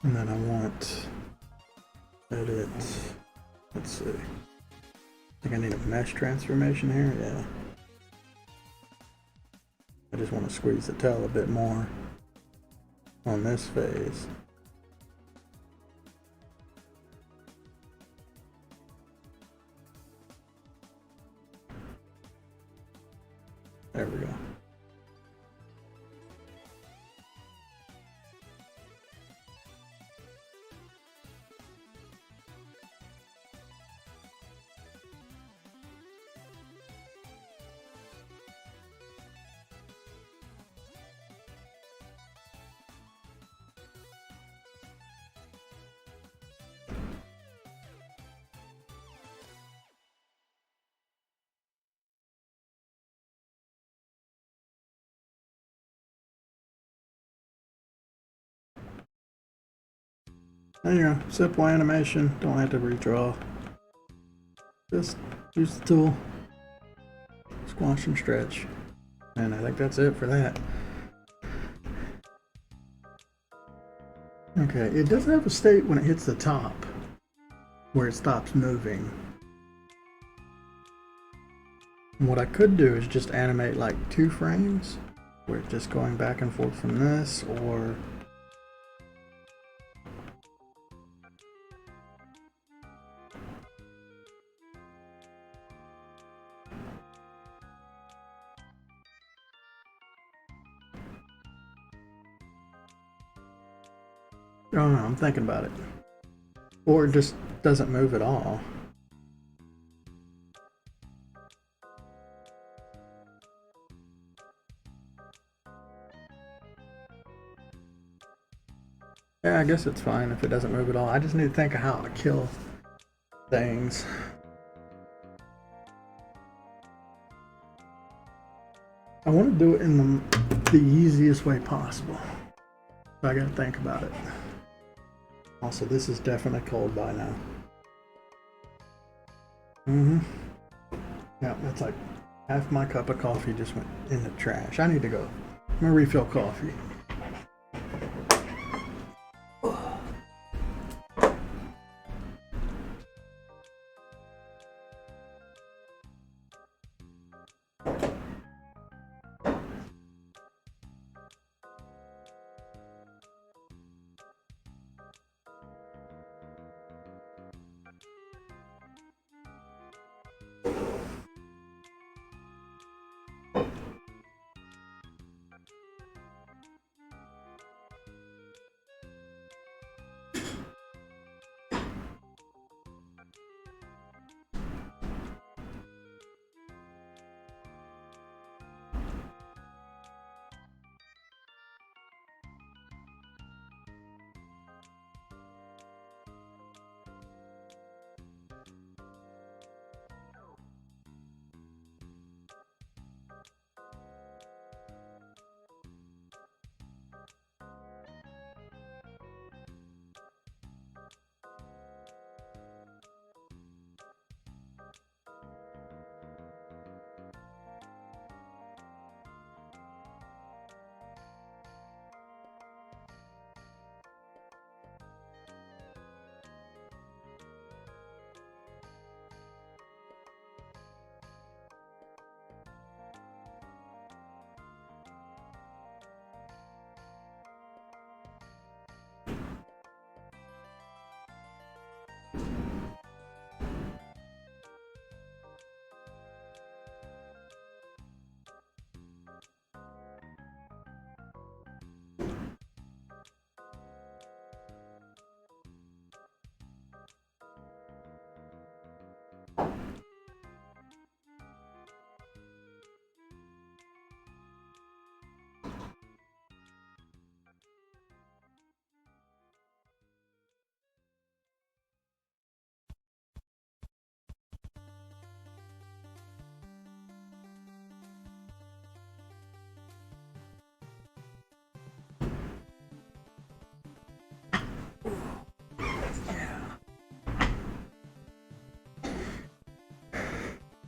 S1: And then I want edit. Let's see. I think I need a mesh transformation here. Yeah. I just want to squeeze the tail a bit more on this phase. There we go. There you go, simple animation, don't have to redraw. Just use the tool, squash and stretch. And I think that's it for that. Okay, it doesn't have a state when it hits the top, where it stops moving. And what I could do is just animate like 2 frames, where it's just going back and forth from this, or I don't know, I'm thinking about it. Or it just doesn't move at all. Yeah, I guess it's fine if it doesn't move at all. I just need to think of how to kill things. I want to do it in the easiest way possible. So I gotta think about it. Also, this is definitely cold by now. Yeah, that's like half my cup of coffee just went in the trash. I need to go. I'm gonna refill coffee.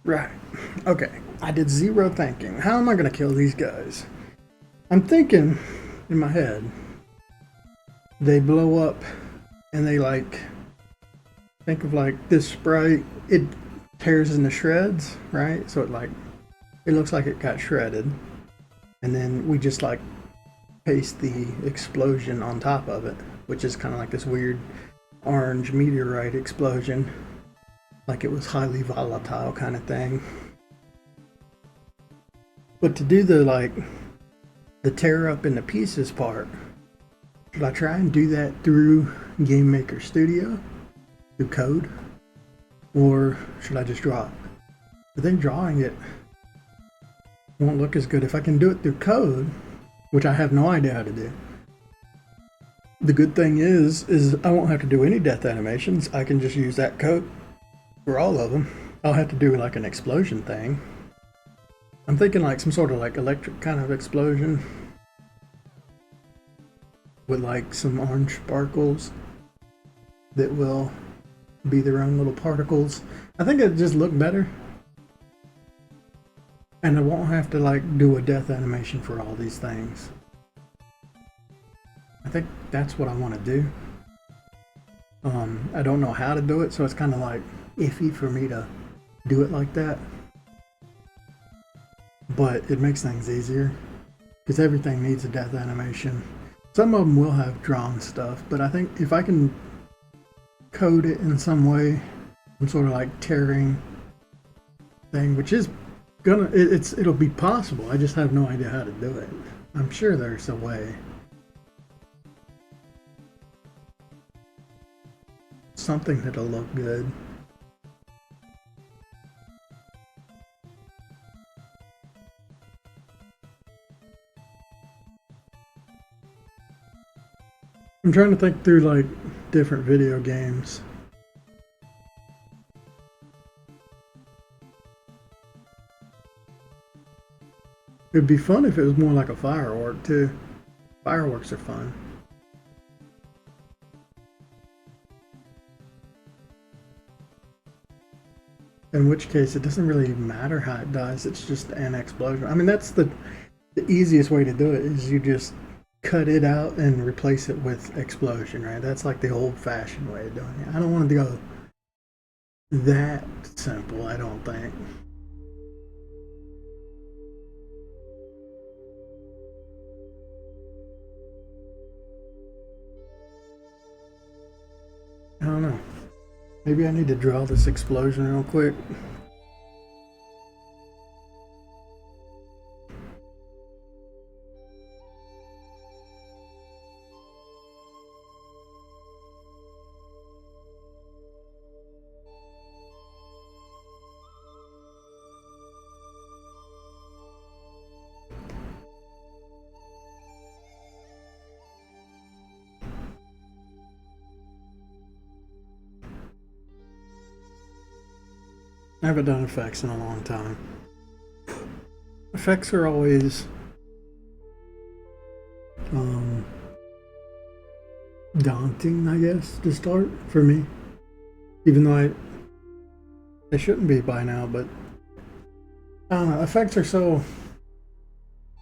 S1: Right. Okay. I did zero thinking. How am I gonna kill these guys? I'm thinking in my head, they blow up and they like, think of like this sprite, it tears into shreds, right? So it looks like it got shredded. And then we just like paste the explosion on top of it, which is kind of like this weird orange meteorite explosion. Like it was highly volatile kind of thing. But to do the tear up into pieces part, should I try and do that through Game Maker Studio, through code? Or should I just draw it? I think drawing it won't look as good. If I can do it through code, which I have no idea how to do. The good thing is I won't have to do any death animations. I can just use that code for all of them. I'll have to do like an explosion thing. I'm thinking like some sort of like electric kind of explosion with like some orange sparkles that will be their own little particles. I think it'd just look better. And I won't have to like do a death animation for all these things. I think that's what I want to do. I don't know how to do it, so it's kind of like iffy for me to do it like that. But it makes things easier because everything needs a death animation. Some of them will have drawn stuff, but I think if I can code it in some way, some sort of like tearing thing, which is it'll be possible. I just have no idea how to do it. I'm sure there's a way. Something that'll look good. I'm trying to think through like different video games. It'd be fun if it was more like a firework too. Fireworks are fun. In which case, it doesn't really matter how it dies. It's just an explosion. I mean, that's the easiest way to do it is you just cut it out and replace it with explosion, right? That's like the old-fashioned way of doing it. I don't want to go that simple, I don't think. I don't know. Maybe I need to draw this explosion real quick. I haven't done effects in a long time. Effects are always daunting, I guess, to start for me. Even though they shouldn't be by now, but I don't know. Effects are so.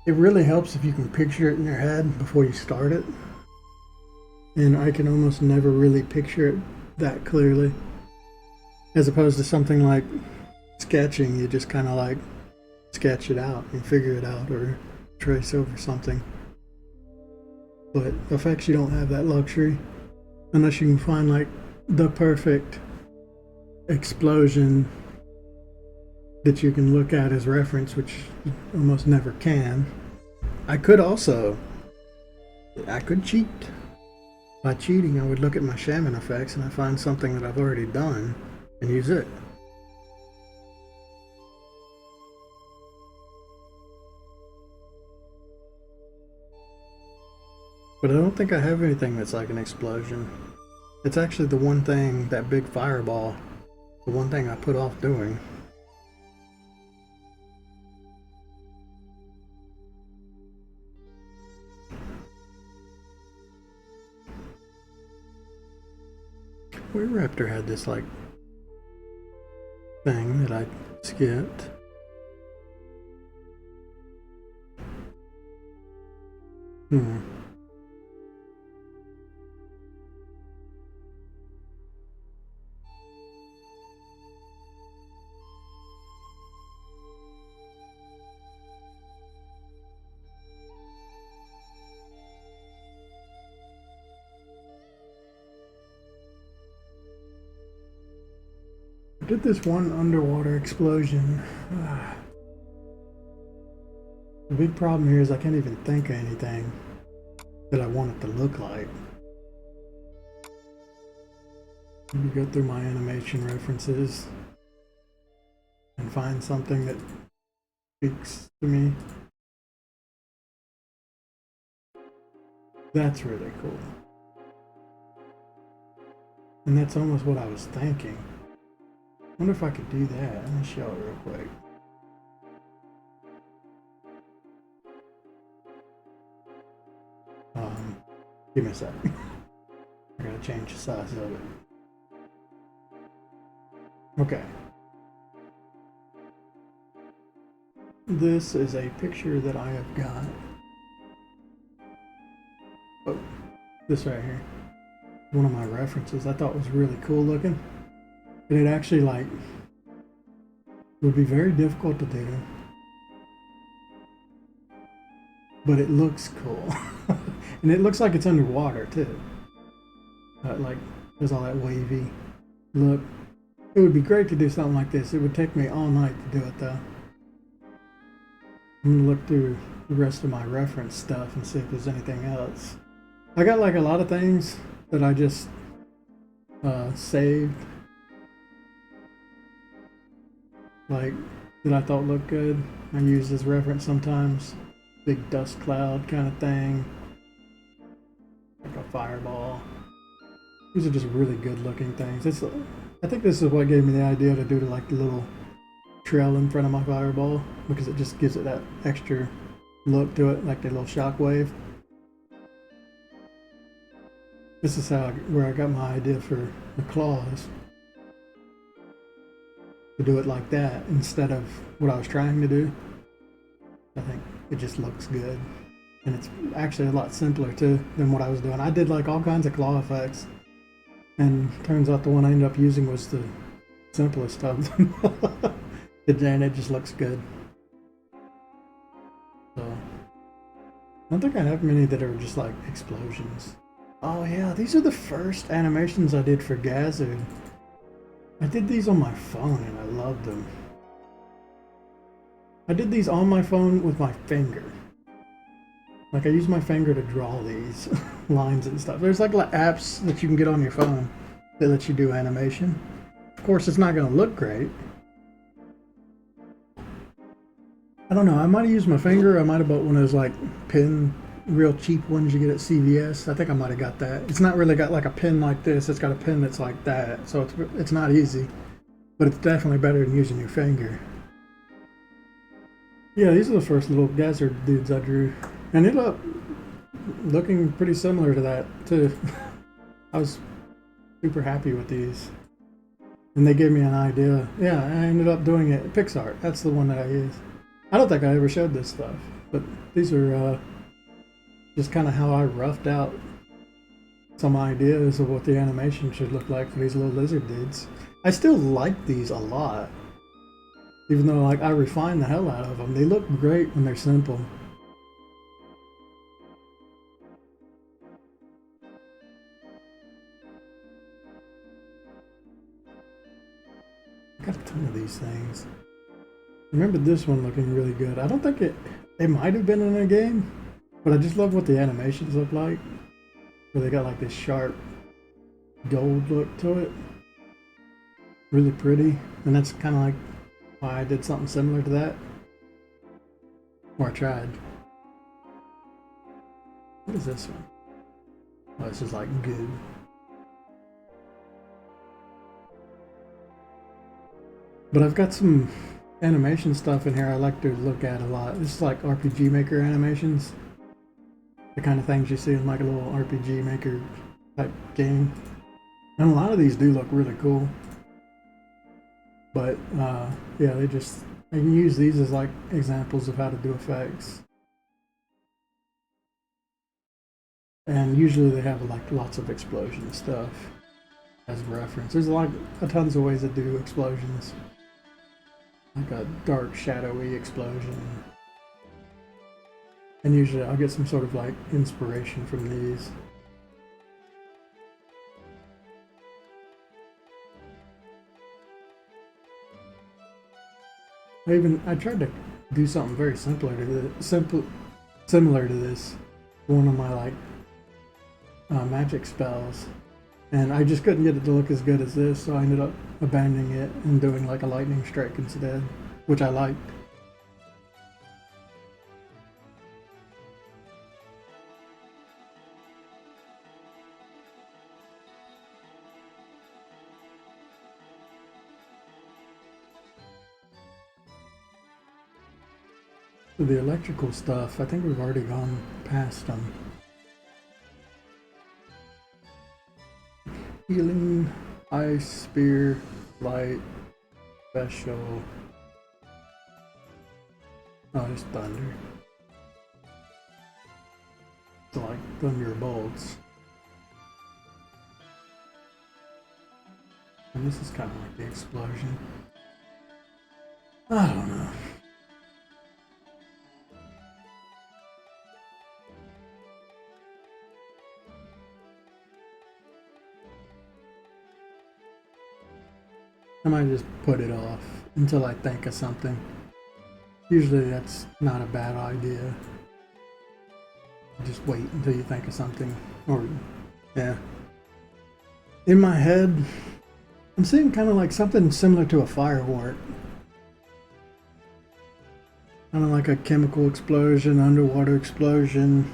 S1: It really helps if you can picture it in your head before you start it. And I can almost never really picture it that clearly. As opposed to something like sketching, you just kind of like sketch it out and figure it out or trace over something. But effects, you don't have that luxury unless you can find like the perfect explosion that you can look at as reference, which you almost never can. I could cheat. By cheating, I would look at my shaman effects and I find something that I've already done and use it. But I don't think I have anything that's like an explosion. It's actually the one thing, that big fireball, the one thing I put off doing. Where Raptor had this like thing that I skit. I did this one underwater explosion. The big problem here is I can't even think of anything that I want it to look like. Let me go through my animation references and find something that speaks to me. That's really cool. And that's almost what I was thinking. I wonder if I could do that. Let me show it real quick. Give me a sec. I gotta change the size of it. Okay. This is a picture that I have got. Oh, this right here. One of my references I thought was really cool looking. And it actually, like, would be very difficult to do. But it looks cool. And it looks like it's underwater too. Like, there's all that wavy look. It would be great to do something like this. It would take me all night to do it though. I'm gonna look through the rest of my reference stuff and see if there's anything else. I got like a lot of things that I just saved. Like, that I thought looked good. I use as reference sometimes. Big dust cloud kind of thing. Like a fireball. These are just really good looking things. I think this is what gave me the idea to do like the little trail in front of my fireball, because it just gives it that extra look to it, like the little shock wave. This is where I got my idea for the claws. To do it like that instead of what I was trying to do. I think it just looks good. And it's actually a lot simpler too than what I was doing. I did like all kinds of claw effects. And turns out the one I ended up using was the simplest of them. And it just looks good. So, I don't think I have many that are just like explosions. Oh yeah, these are the first animations I did for Gazoo. I did these on my phone and I loved them. I did these on my phone with my finger. Like, I use my finger to draw these lines and stuff. There's like apps that you can get on your phone that let you do animation. Of course, it's not going to look great. I don't know. I might have used my finger. I might have bought one of those like pin, real cheap ones you get at CVS. I think I might have got that. It's not really got like a pin like this. It's got a pin that's like that. So it's not easy, but it's definitely better than using your finger. Yeah, these are the first little geyser dudes I drew. And it ended up looking pretty similar to that too. I was super happy with these. And they gave me an idea. Yeah, I ended up doing it. PixArt, that's the one that I use. I don't think I ever showed this stuff, but these are just kind of how I roughed out some ideas of what the animation should look like for these little lizard dudes. I still like these a lot. Even though like I refine the hell out of them. They look great when they're simple. Got a ton of these things. Remember this one looking really good. I don't think it might have been in a game, but I just love what the animations look like. Where they got like this sharp gold look to it. Really pretty. And that's kind of like why I did something similar to that. Or I tried. What is this one? Oh, this is like goo. But I've got some animation stuff in here I like to look at a lot. This is like RPG Maker animations. The kind of things you see in like a little RPG Maker type game. And a lot of these do look really cool. But yeah, they can use these as like examples of how to do effects. And usually they have like lots of explosion stuff as a reference. There's like tons of ways to do explosions, like a dark shadowy explosion. And usually I'll get some sort of like inspiration from these. I tried to do something very similar to this, one of my like magic spells, and I just couldn't get it to look as good as this, so I ended up abandoning it and doing like a lightning strike instead, which I liked. For the electrical stuff, I think we've already gone past them. Healing, ice, spear, light, special. Oh, it's thunder. So like thunderbolts. And this is kind of like the explosion. I don't know. I might just put it off until I think of something. Usually that's not a bad idea. Just wait until you think of something. Or, yeah. In my head, I'm seeing kind of like something similar to a firework. Kind of like a chemical explosion, underwater explosion.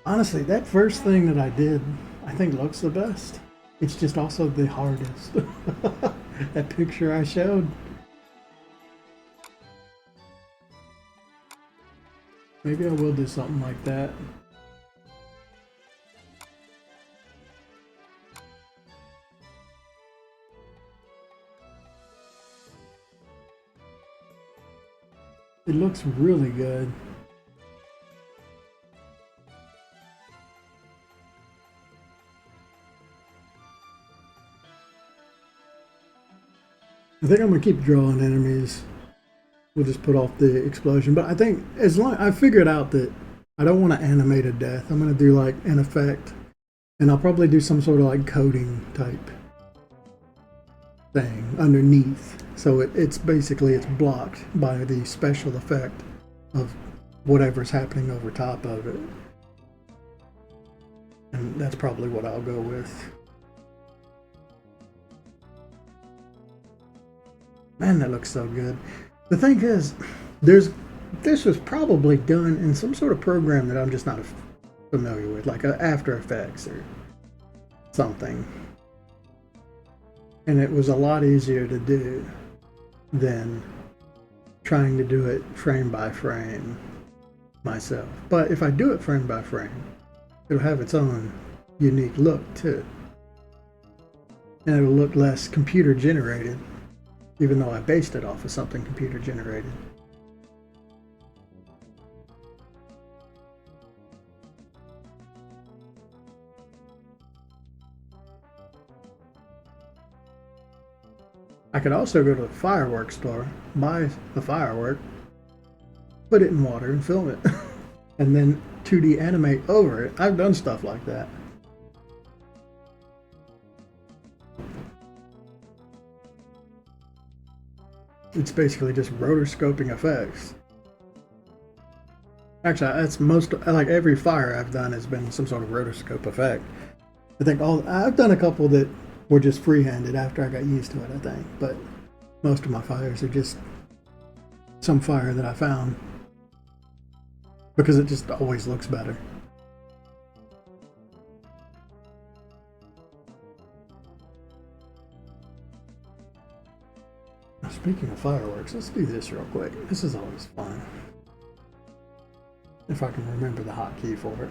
S1: Honestly, that first thing that I did, I think looks the best. It's just also the hardest. That picture I showed. Maybe I will do something like that. It looks really good. I think I'm gonna keep drawing enemies. We'll just put off the explosion. But I think as long I figured out that I don't want to animate a death. I'm gonna do like an effect, and I'll probably do some sort of like coding type thing underneath. So it's basically it's blocked by the special effect of whatever's happening over top of it. And that's probably what I'll go with. Man, that looks so good. The thing is, this was probably done in some sort of program that I'm just not familiar with, like After Effects or something. And it was a lot easier to do than trying to do it frame by frame myself. But if I do it frame by frame, it'll have its own unique look too. And it'll look less computer generated, even though I based it off of something computer generated. I could also go to the fireworks store, buy the firework, put it in water and film it, and then 2D animate over it. I've done stuff like that. It's basically just rotoscoping effects. Actually, that's most like every fire I've done has been some sort of rotoscope effect. I think I've done a couple that were just free-handed after I got used to it, I think. But most of my fires are just some fire that I found because it just always looks better. Now, speaking of fireworks, let's do this real quick. This is always fun. If I can remember the hotkey for it.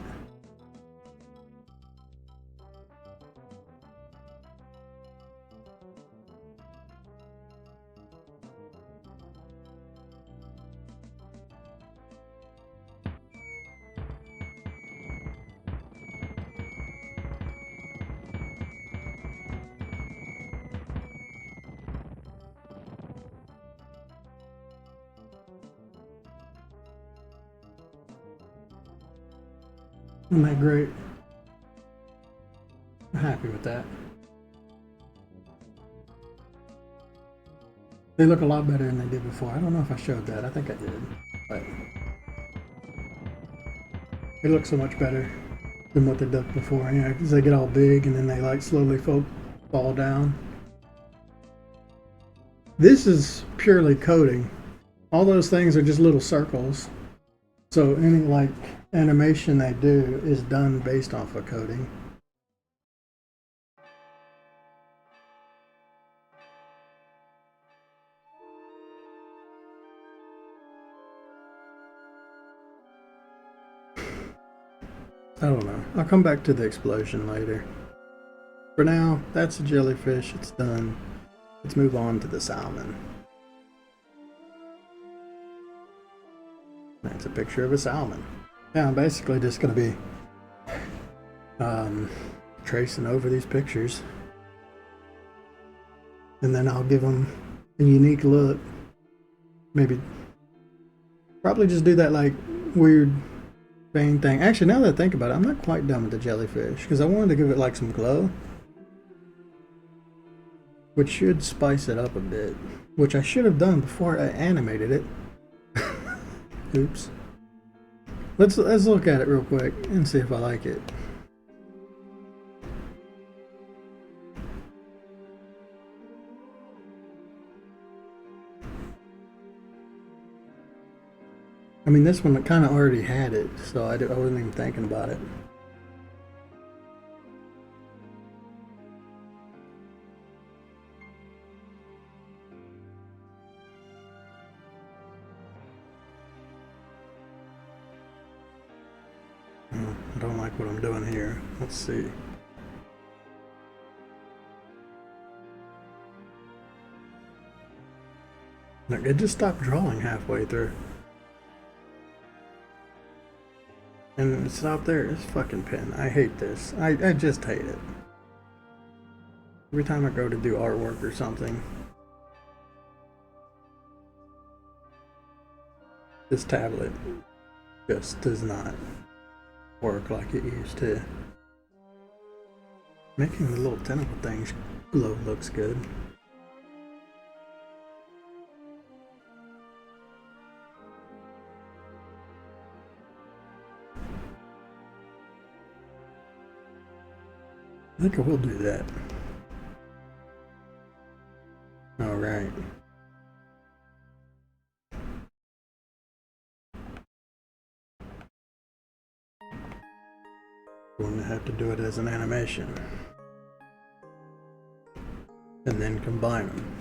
S1: Isn't that great? I'm happy with that. They look a lot better than they did before. I don't know if I showed that. I think I did. But they look so much better than what they did before. Yeah, because they get all big and then they like slowly fall down. This is purely coding. All those things are just little circles. So any like animation they do is done based off of coding. I don't know. I'll come back to the explosion later. For now, that's a jellyfish. It's done. Let's move on to the salmon. That's a picture of a salmon. Yeah, I'm basically just going to be tracing over these pictures. And then I'll give them a unique look. Maybe, probably just do that like weird vein thing. Actually, now that I think about it, I'm not quite done with the jellyfish because I wanted to give it like some glow, which should spice it up a bit, which I should have done before I animated it. Oops. Let's look at it real quick and see if I like it. I mean, this one kind of already had it, so I wasn't even thinking about it. I don't like what I'm doing here. Let's see. Look, it just stopped drawing halfway through. And it's out there. It's fucking pen. I hate this. I just hate it. Every time I go to do artwork or something, this tablet just does not work like it used to. Making the little tentacle things glow looks good. I think I will do that. All right. Going to have to do it as an animation. And then combine them.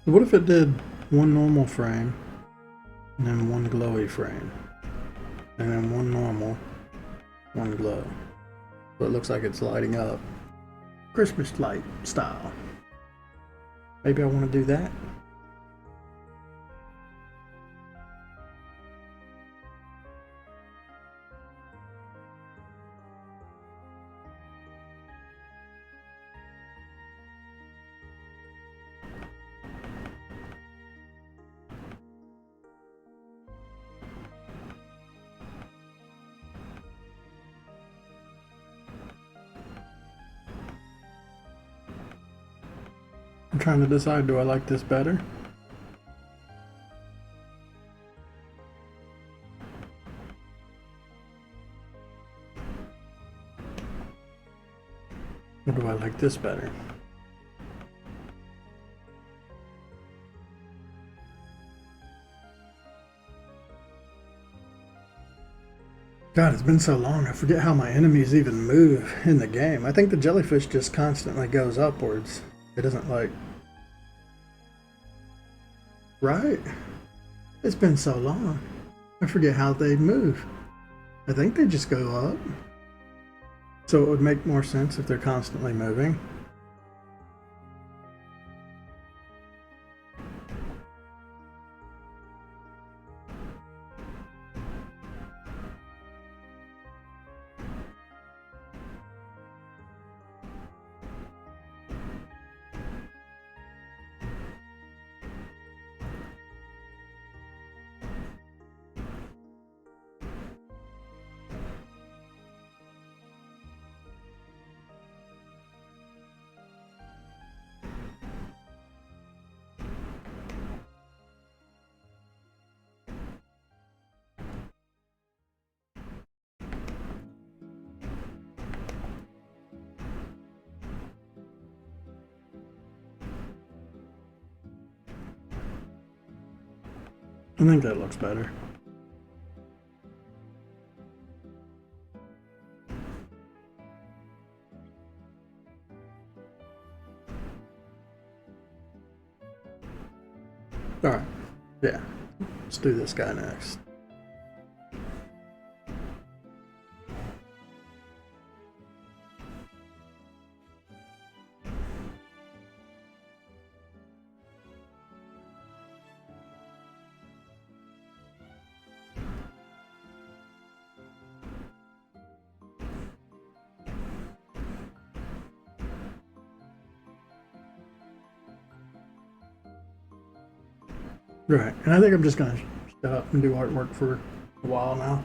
S1: What if it did one normal frame, and then one glowy frame, and then one normal, one glow? So it looks like it's lighting up, Christmas light style. Maybe I want to do that. I'm trying to decide, do I like this better? Or do I like this better? God, it's been so long. I forget how my enemies even move in the game. I think the jellyfish just constantly goes upwards. It doesn't like... Right? It's been so long. I forget how they move. I think they just go up. So it would make more sense if they're constantly moving. I think that looks better. Alright, yeah. Let's do this guy next. Right, and I think I'm just gonna shut up and do artwork for a while now.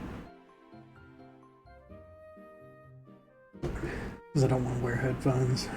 S1: Because I don't want to wear headphones.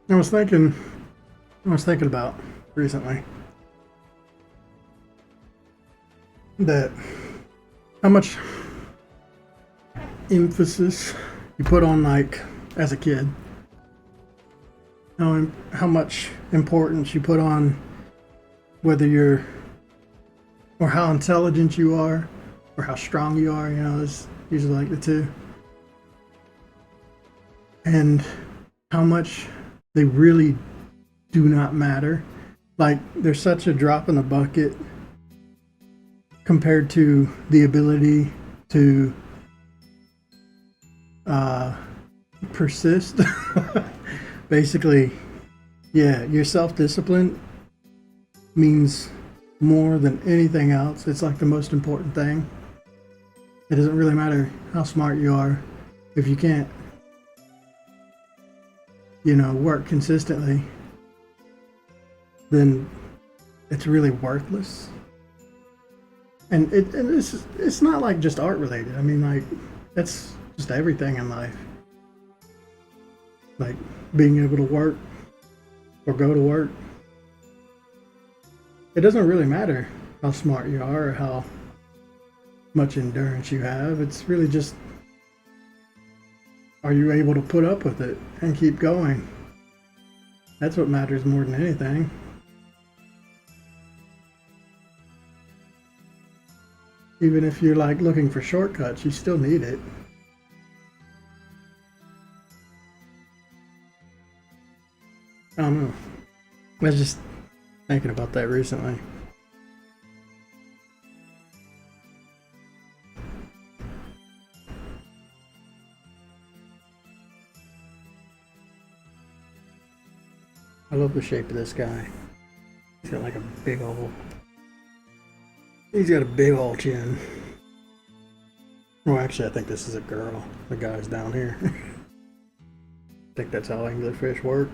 S1: I was thinking, about recently that how much emphasis you put on, like, as a kid, how much importance you put on whether you're, or how intelligent you are, or how strong you are. You know, it's usually like the two, and how much they really do not matter. Like, there's such a drop in the bucket compared to the ability to persist. Basically, yeah, your self-discipline means more than anything else. It's like the most important thing. It doesn't really matter how smart you are if you can't, work consistently, then it's really worthless. And it's not like just art related. I mean, like, that's just everything in life. Like, being able to work or go to work. It doesn't really matter how smart you are or how much endurance you have. It's really just, are you able to put up with it and keep going? That's what matters more than anything. Even if you're like looking for shortcuts, you still need it. I don't know. I was just thinking about that recently. I love the shape of this guy. He's got like a big old. He's got a big old chin. Well, actually, I think this is a girl. The guy's down here. I think that's how anglerfish work.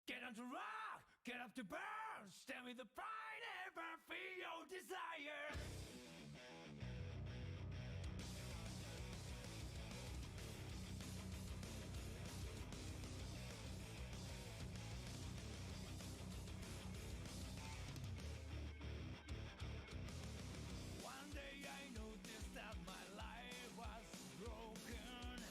S2: Get on the rock, get up to burn, stand with the pride, ever feel your desire. One day I noticed that my life was broken.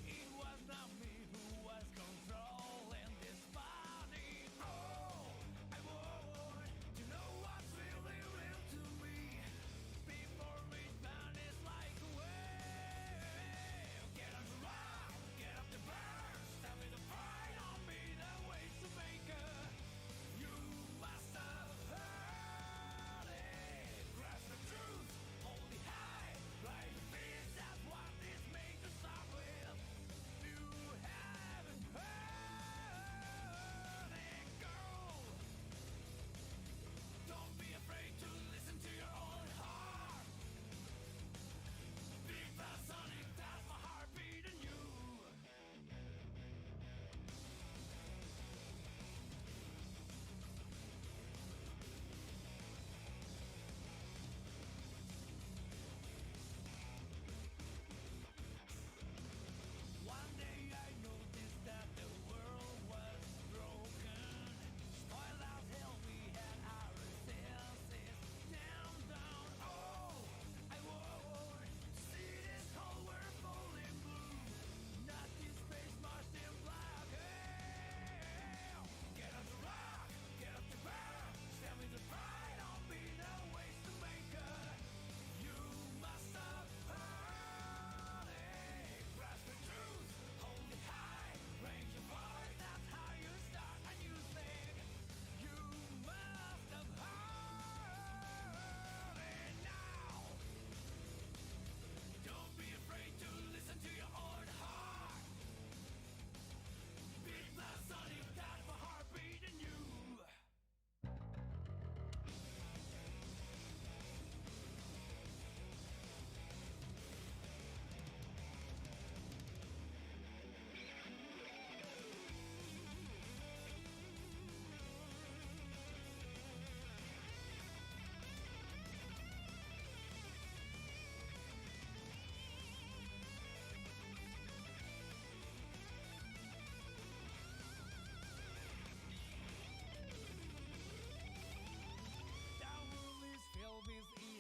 S2: It was not me who was controlling this body. Oh, I want to know what's really real to me.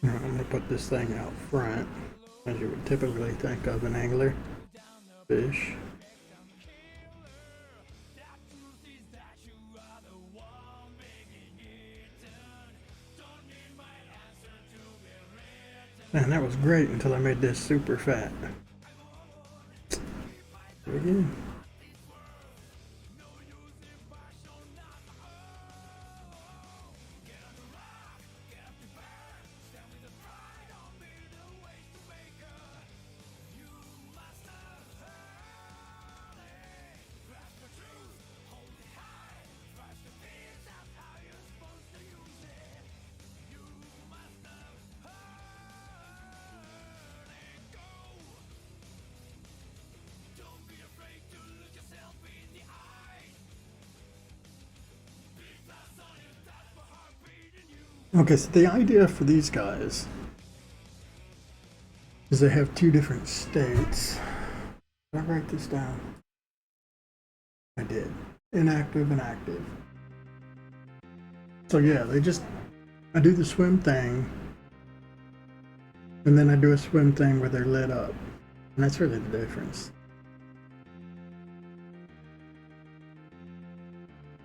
S1: I'm going to put this thing out front, as you would typically think of an angler fish. Man, that was great until I made this super fat. Again. Okay, so the idea for these guys is they have two different states. Did I write this down? I did. Inactive and active. So yeah, I do the swim thing, and then I do a swim thing where they're lit up. And that's really the difference.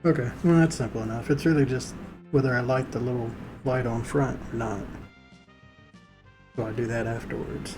S1: Okay, well that's simple enough. It's really just whether I light the little light on front or not. So I do that afterwards.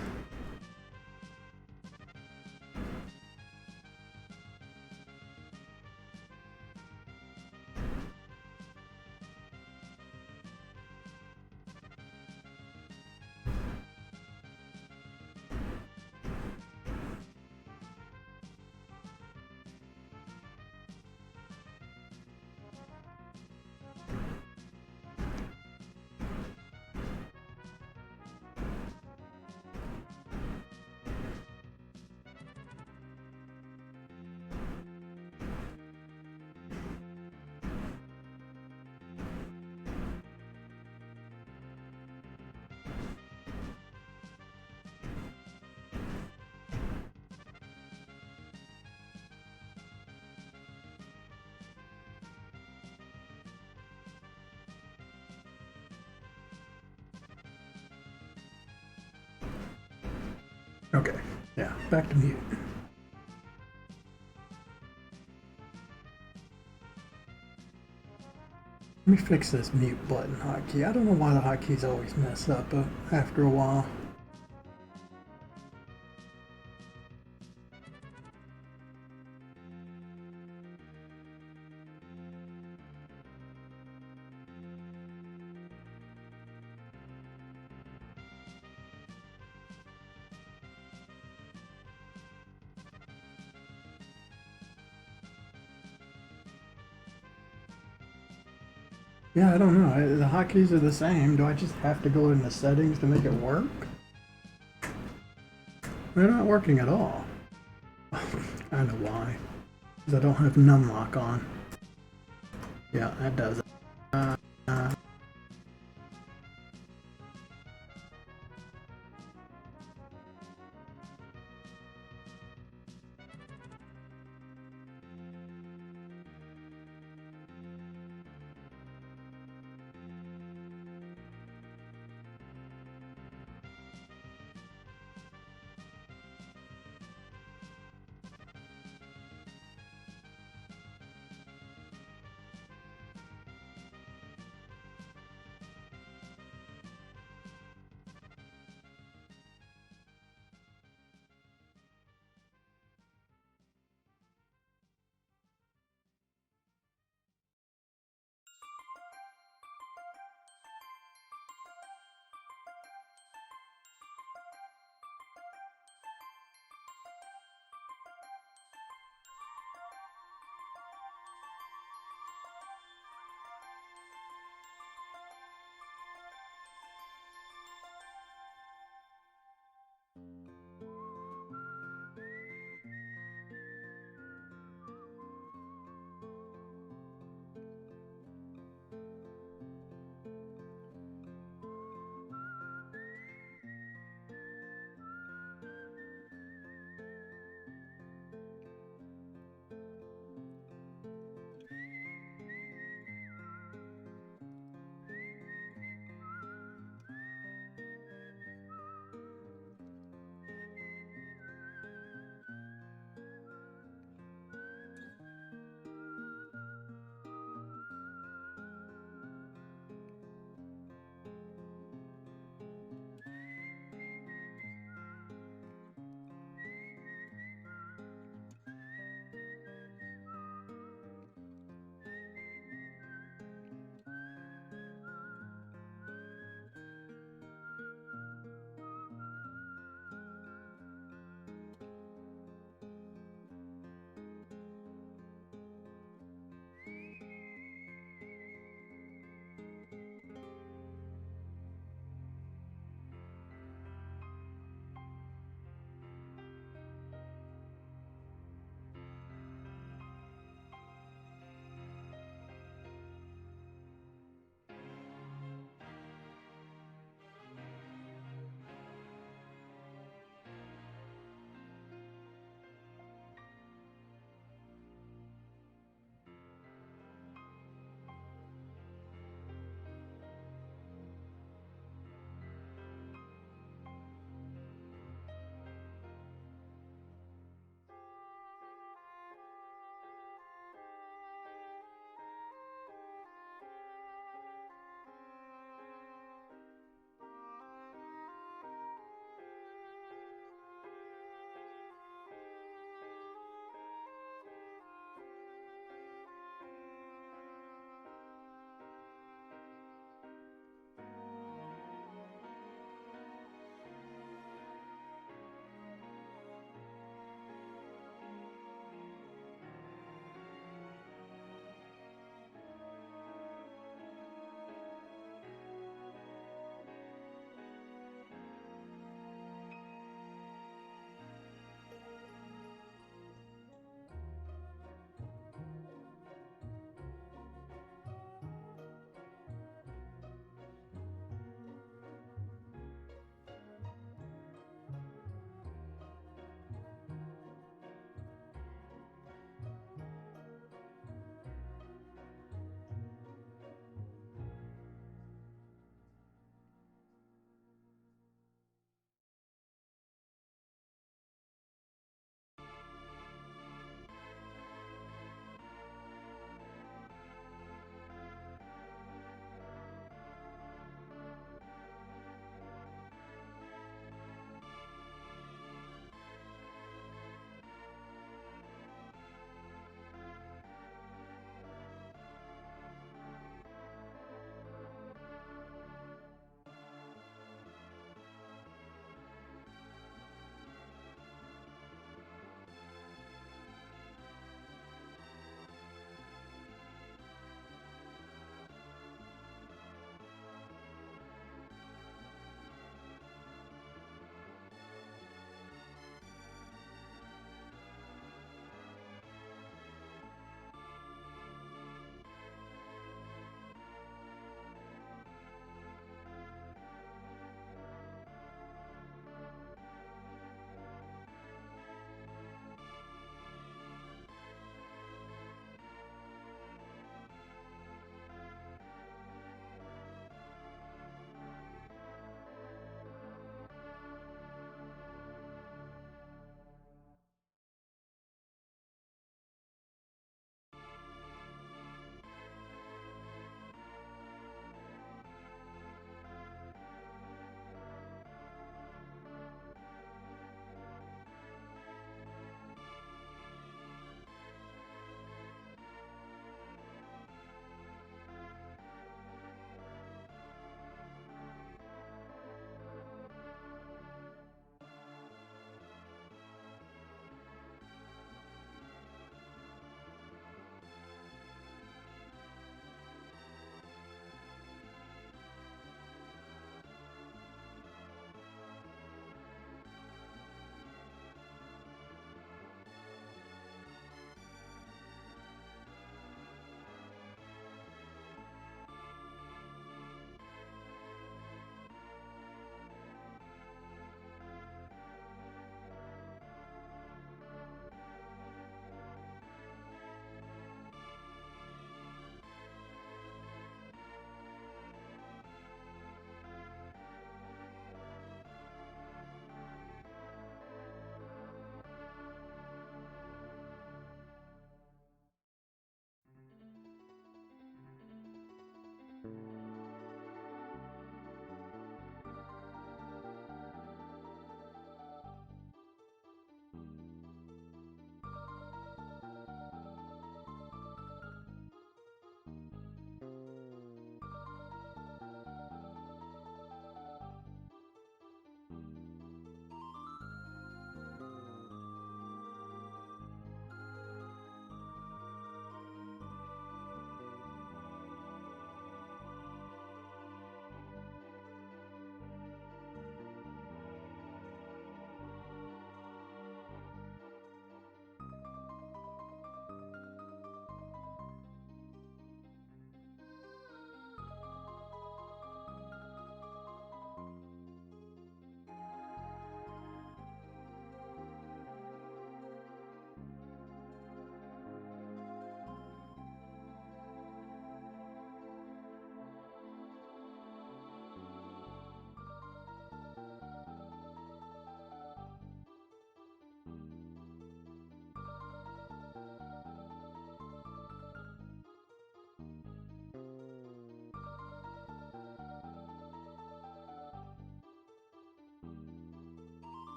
S1: Okay, yeah, back to mute. Let me fix this mute button hotkey. I don't know why the hotkeys always mess up after a while. Yeah, I don't know. The hotkeys are the same. Do I just have to go into settings to make it work? They're not working at all. I know why. Because I don't have numlock on. Yeah, that does it.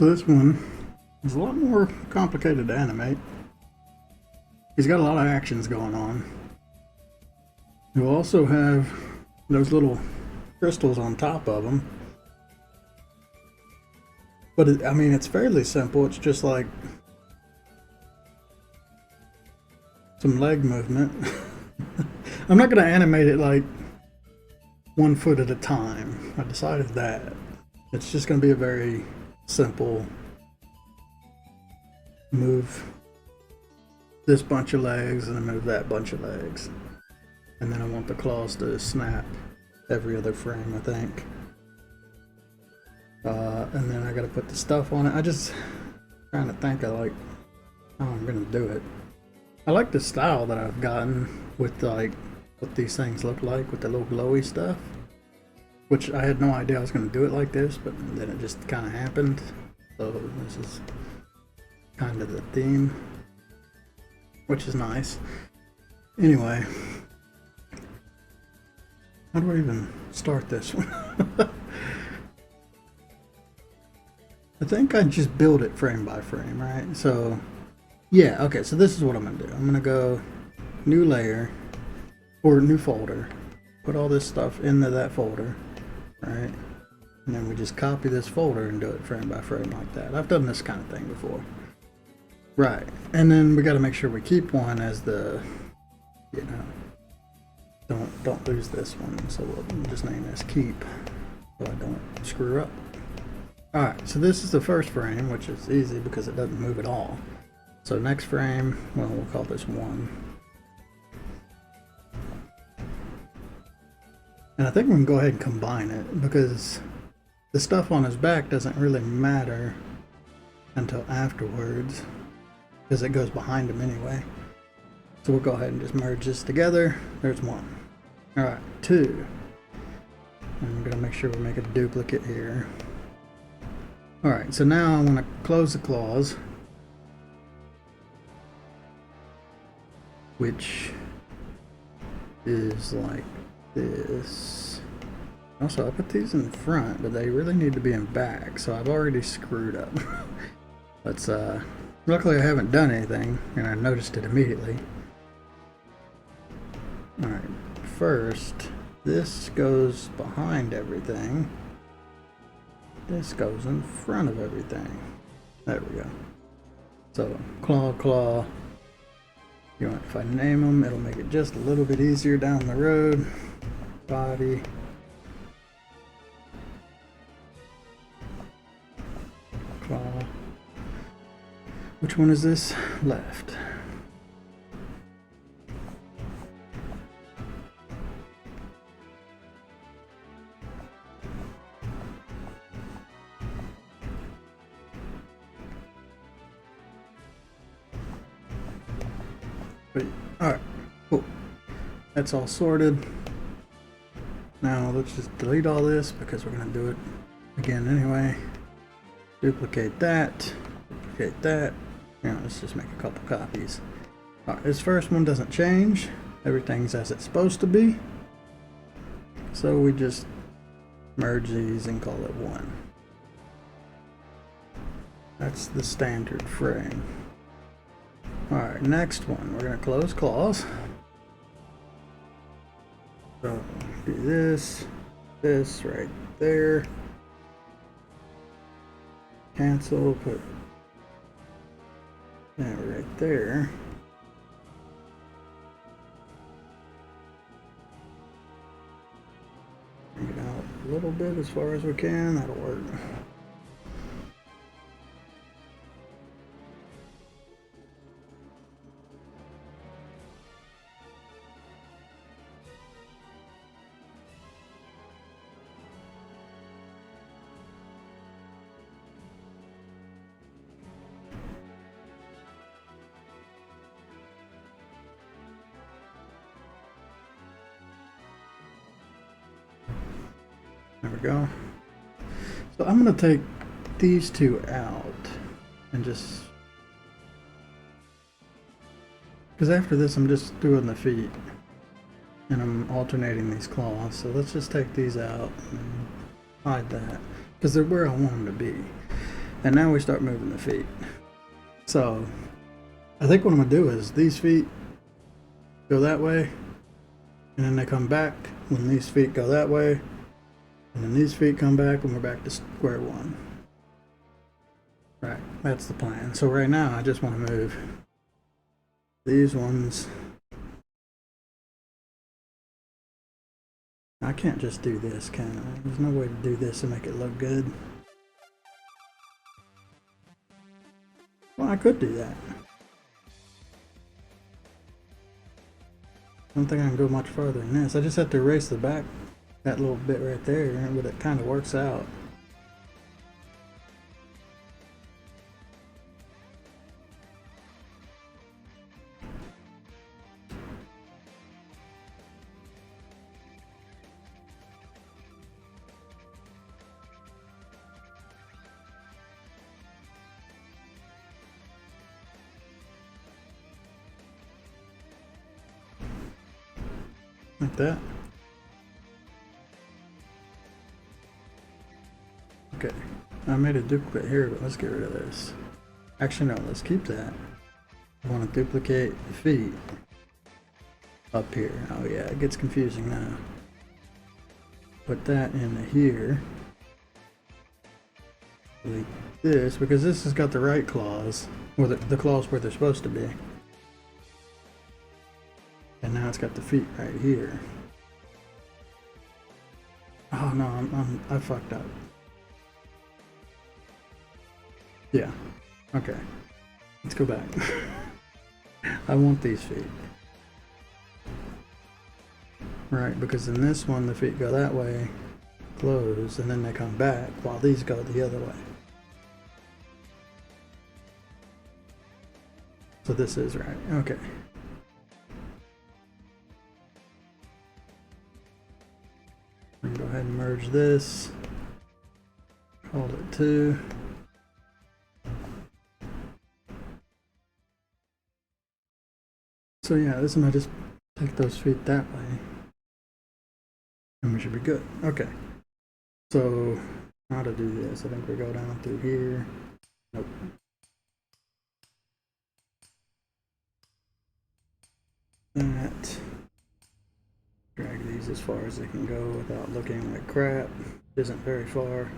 S1: So this one is a lot more complicated to animate. He's got a lot of actions going on. You also have those little crystals on top of him. But I mean, it's fairly simple. It's just like some leg movement. I'm not going to animate it like 1 foot at a time. I decided that. It's just going to be a very simple move this bunch of legs and then move that bunch of legs. And then I want the claws to snap every other frame, I think. And then I gotta put the stuff on it. I just trying to think of like how I'm gonna do it. I like the style that I've gotten with like what these things look like with the little glowy stuff. Which I had no idea I was gonna do it like this, but then it just kinda happened. So this is kind of the theme, which is nice. Anyway, how do I even start this one? I think I just build it frame by frame, right? So, yeah, okay, so this is what I'm gonna do. I'm gonna go new layer, or new folder, put all this stuff into that folder, right? And then we just copy this folder and do it frame by frame like that. I've done this kind of thing before. Right, and then we gotta make sure we keep one as the, you know, don't lose this one, so we'll just name this keep, so I don't screw up. Alright, so this is the first frame, which is easy because it doesn't move at all. So next frame, well, we'll call this 1. And I think we can go ahead and combine it because the stuff on his back doesn't really matter until afterwards because it goes behind him anyway. So we'll go ahead and just merge this together. There's 1. Alright, 2. And I'm going to make sure we make a duplicate here. Alright, so now I want to close the claws, which is like this. Also, I put these in front, but they really need to be in back, so I've already screwed up. Let's, luckily I haven't done anything, and I noticed it immediately. Alright, first, this goes behind everything. This goes in front of everything. There we go. So, claw. You know, if I name them, it'll make it just a little bit easier down the road. Body. Claw. Which one is this? Left. Alright, cool. That's all sorted. Now let's just delete all this because we're going to do it again anyway. Duplicate that. Duplicate that. Now let's just make a couple copies. Alright, this first one doesn't change. Everything's as it's supposed to be. So we just merge these and call it 1. That's the standard frame. Alright, next one. We're going to close claws. So, do this right there. Cancel, put that right there. Bring it out a little bit as far as we can. That'll work. There we go. So I'm going to take these two out and just, because after this I'm just doing the feet and I'm alternating these claws. So let's just take these out and hide that because they're where I want them to be. And now we start moving the feet. So I think what I'm gonna do is these feet go that way, and then they come back when these feet go that way, and then these feet come back when we're back to square one. Right, that's the plan. So right now I just want to move these ones. I can't just do this, can I? There's no way to do this and make it look good. Well, I could do that. I don't think I can go much further than this. I just have to erase the back, that little bit right there, but it kind of works out. Like that. Okay, I made a duplicate here, but let's get rid of this. Actually, no, let's keep that. I want to duplicate the feet up here. Oh yeah, it gets confusing now. Put that in here. Delete this, because this has got the right claws, or the claws where they're supposed to be. And now it's got the feet right here. Oh no, I fucked up. Yeah, okay. Let's go back. I want these feet. Right, because in this one the feet go that way, close, and then they come back, while these go the other way. So this is right, okay. I'm gonna go ahead and merge this. Hold it 2. So yeah, this one I just take those feet that way. And we should be good. Okay. So how to do this? I think we go down through here. Nope. That. Drag these as far as they can go without looking like crap. Isn't very far.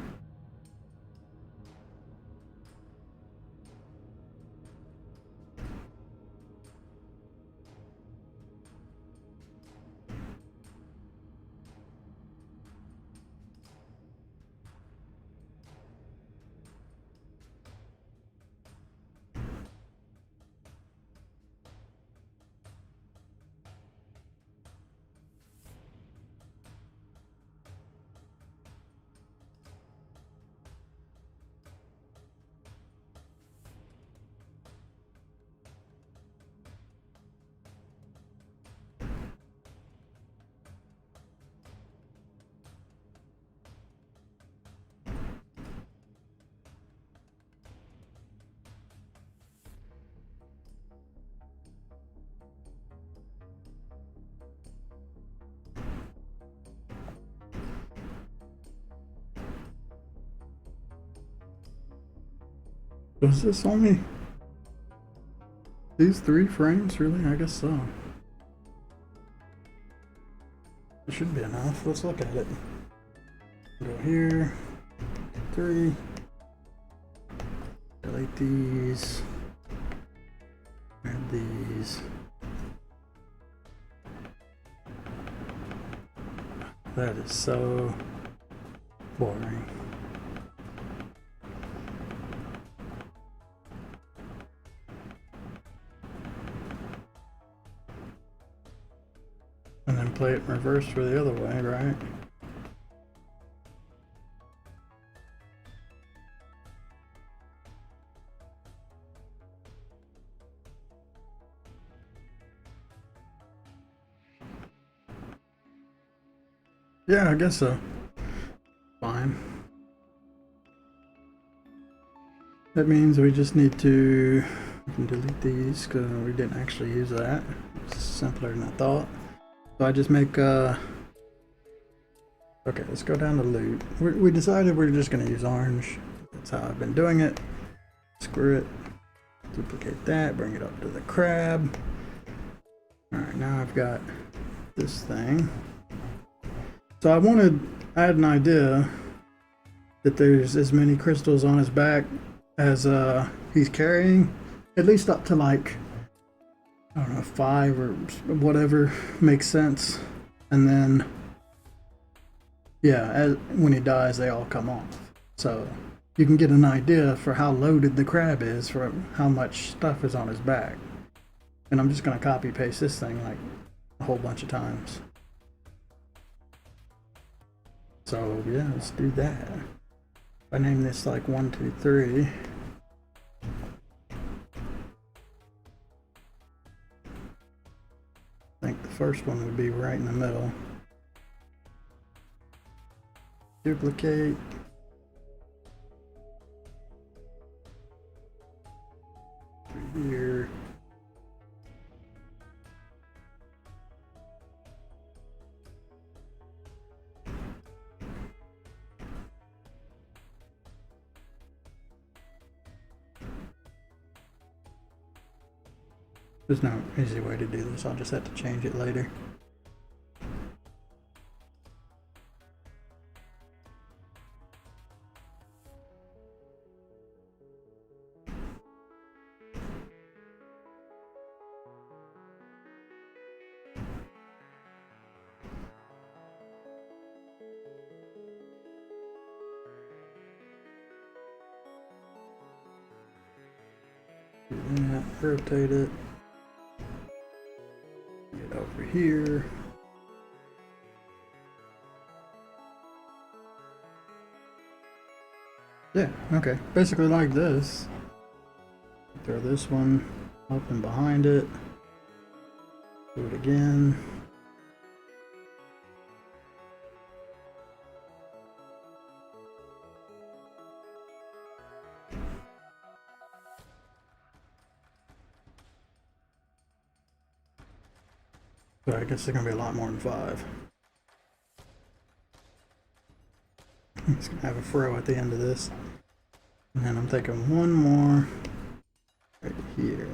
S1: Was this only these 3 frames? Really? I guess so. It should be enough. Let's look at it. Go here. 3. Delete these. Add these. That is so boring. And then play it in reverse for the other way, right? Yeah, I guess so. Fine. That means we just need to we can delete these because we didn't actually use that. It's simpler than I thought. So I just make okay, let's go down to loot. We decided we're just gonna use orange. That's how I've been doing it. Screw it. Duplicate that, bring it up to the crab. Alright, now I've got this thing. So I had an idea that there's as many crystals on his back as he's carrying, at least up to like, I don't know, 5 or whatever makes sense. And then, yeah, when he dies, they all come off. So you can get an idea for how loaded the crab is, for how much stuff is on his back. And I'm just going to copy paste this thing like a whole bunch of times. So yeah, let's do that. If I name this like 1, 2, 3. I think the first one would be right in the middle. Duplicate. Here. There's no easy way to do this. I'll just have to change it later. Do that, rotate it. Get over here. Yeah, okay. Basically like this. Throw this one up and behind it. Do it again. But I guess there's gonna be a lot more than 5. It's gonna have a fro at the end of this. And then I'm thinking one more right here.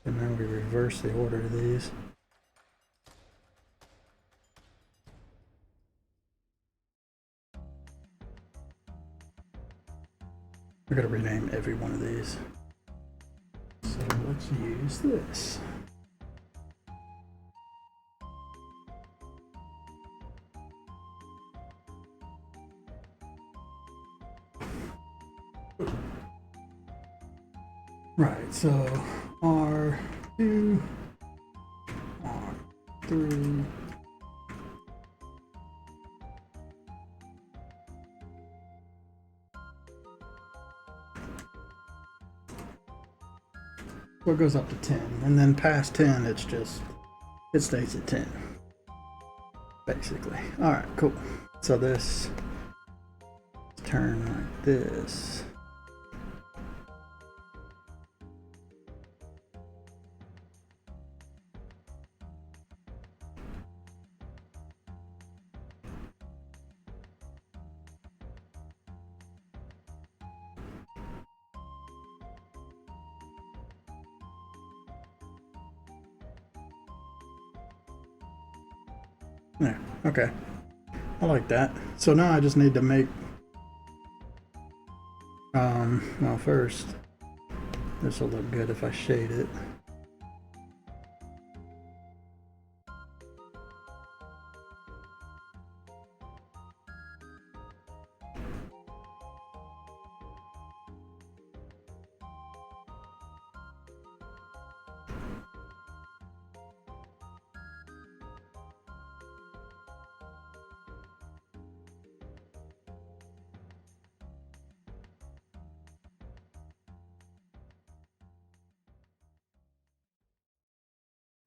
S1: And then we reverse the order of these. We're gonna rename every one of these. So let's use this. Right, so R2, R3. Well, it goes up to 10, and then past 10, it stays at 10, basically. All right, cool. So this turn like this. There, okay. I like that. So now I just need to make, well, first, this will look good if I shade it.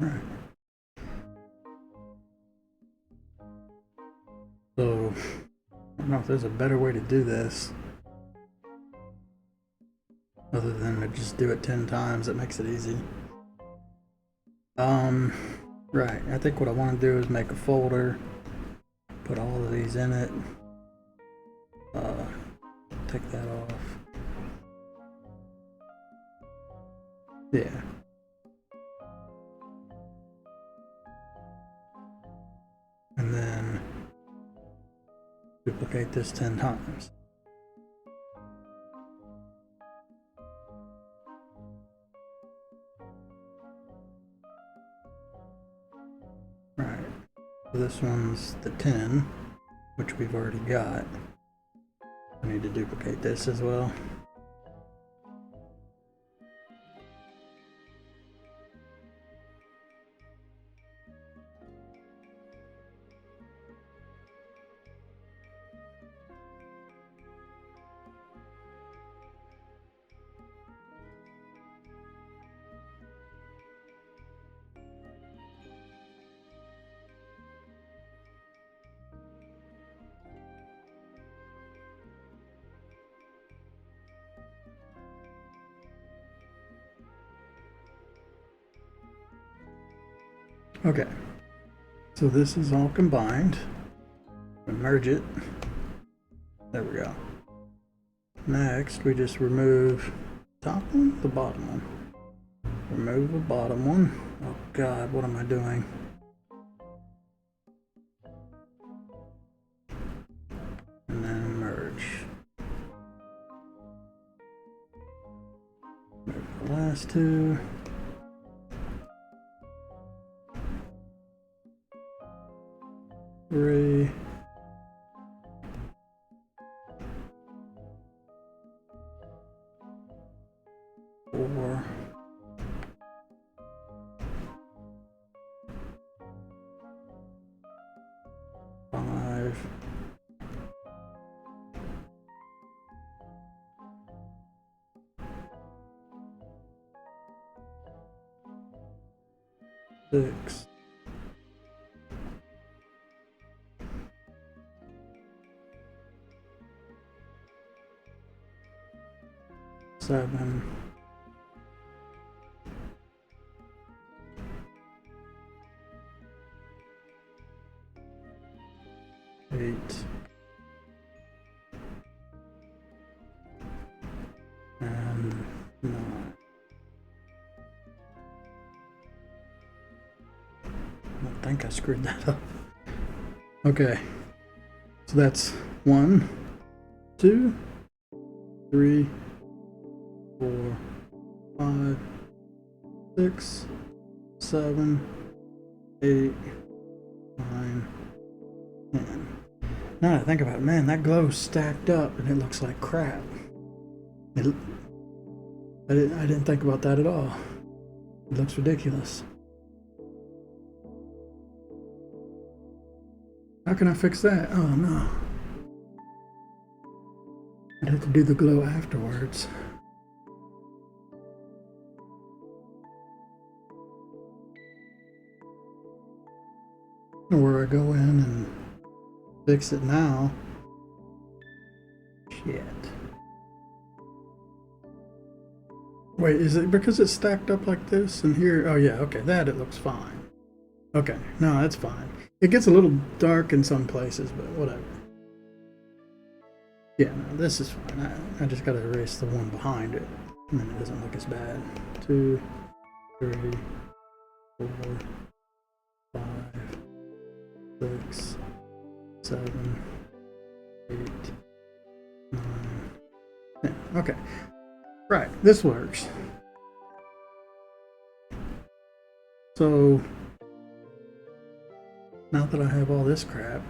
S1: Right. So, I don't know if there's a better way to do this. Other than to just do it 10 times, it makes it easy. Right, I think what I want to do is make a folder, put all of these in it, take that off. Yeah. And then duplicate this 10 times. Right, so this one's the 10, which we've already got. I need to duplicate this as well. Okay, so this is all combined. Merge it. There we go. Next, we just remove top one, the bottom one. Remove the bottom one. Oh God, what am I doing? And then merge. Move the last two. Three. Four. Five. Six. Seven. 8. And 9. I think I screwed that up. Okay, so that's 1, 2, 3, 4, 5, 6, 7, 8, 9, 10. Now that I think about it, man, that glow's stacked up and it looks like crap. I didn't think about that at all. It looks ridiculous. How can I fix that? Oh no. I'd have to do the glow afterwards. Or I go in and fix it now. Shit. Wait, is it because it's stacked up like this and here? Oh yeah, okay, that it looks fine. Okay, no, that's fine. It gets a little dark in some places, but whatever. Yeah, no, this is fine. I just gotta erase the one behind it, and then it doesn't look as bad. 2, 3, 4, 5, 6, 7, 8, 9, 10. Okay. Right, this works. So now that I have all this crap,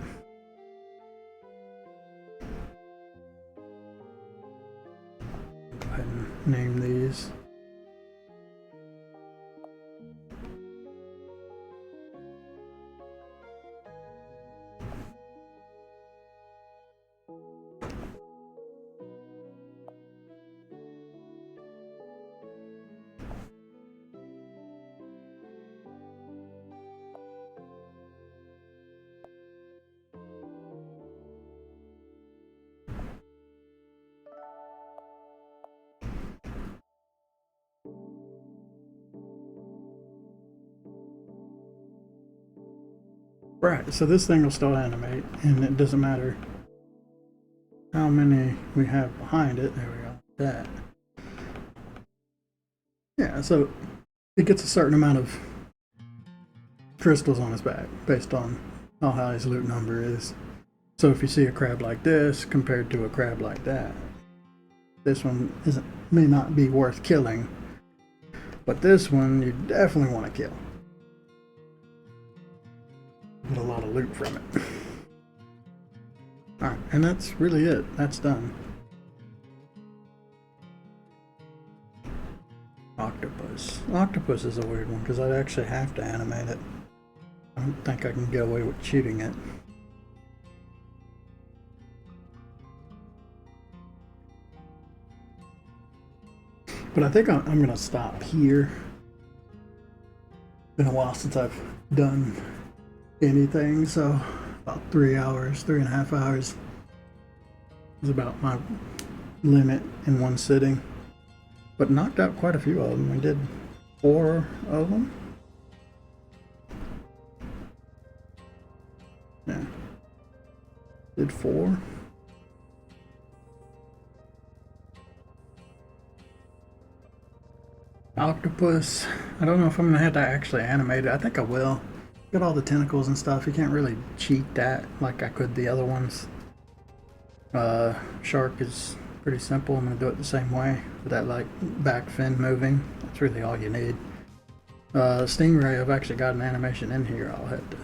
S1: go ahead and name these. Right, so this thing will still animate, and it doesn't matter how many we have behind it. There we go. That. Yeah, so it gets a certain amount of crystals on his back based on how high his loot number is. So if you see a crab like this compared to a crab like that, this one may not be worth killing, but this one you definitely want to kill. Get a lot of loot from it. Alright, and that's really it. That's done. Octopus. Octopus is a weird one because I'd actually have to animate it. I don't think I can get away with shooting it. But I think I'm going to stop here. Been a while since I've done anything, so about 3 hours, 3.5 hours is about my limit in one sitting. But knocked out quite a few of them. We did 4 of them. Yeah. Did 4. Octopus. I don't know if I'm gonna have to actually animate it. I think I will. Got all the tentacles and stuff. You can't really cheat that like I could the other ones. Shark is pretty simple. I'm gonna do it the same way with that like back fin moving. That's really all you need. Stingray, I've actually got an animation in here. I'll have to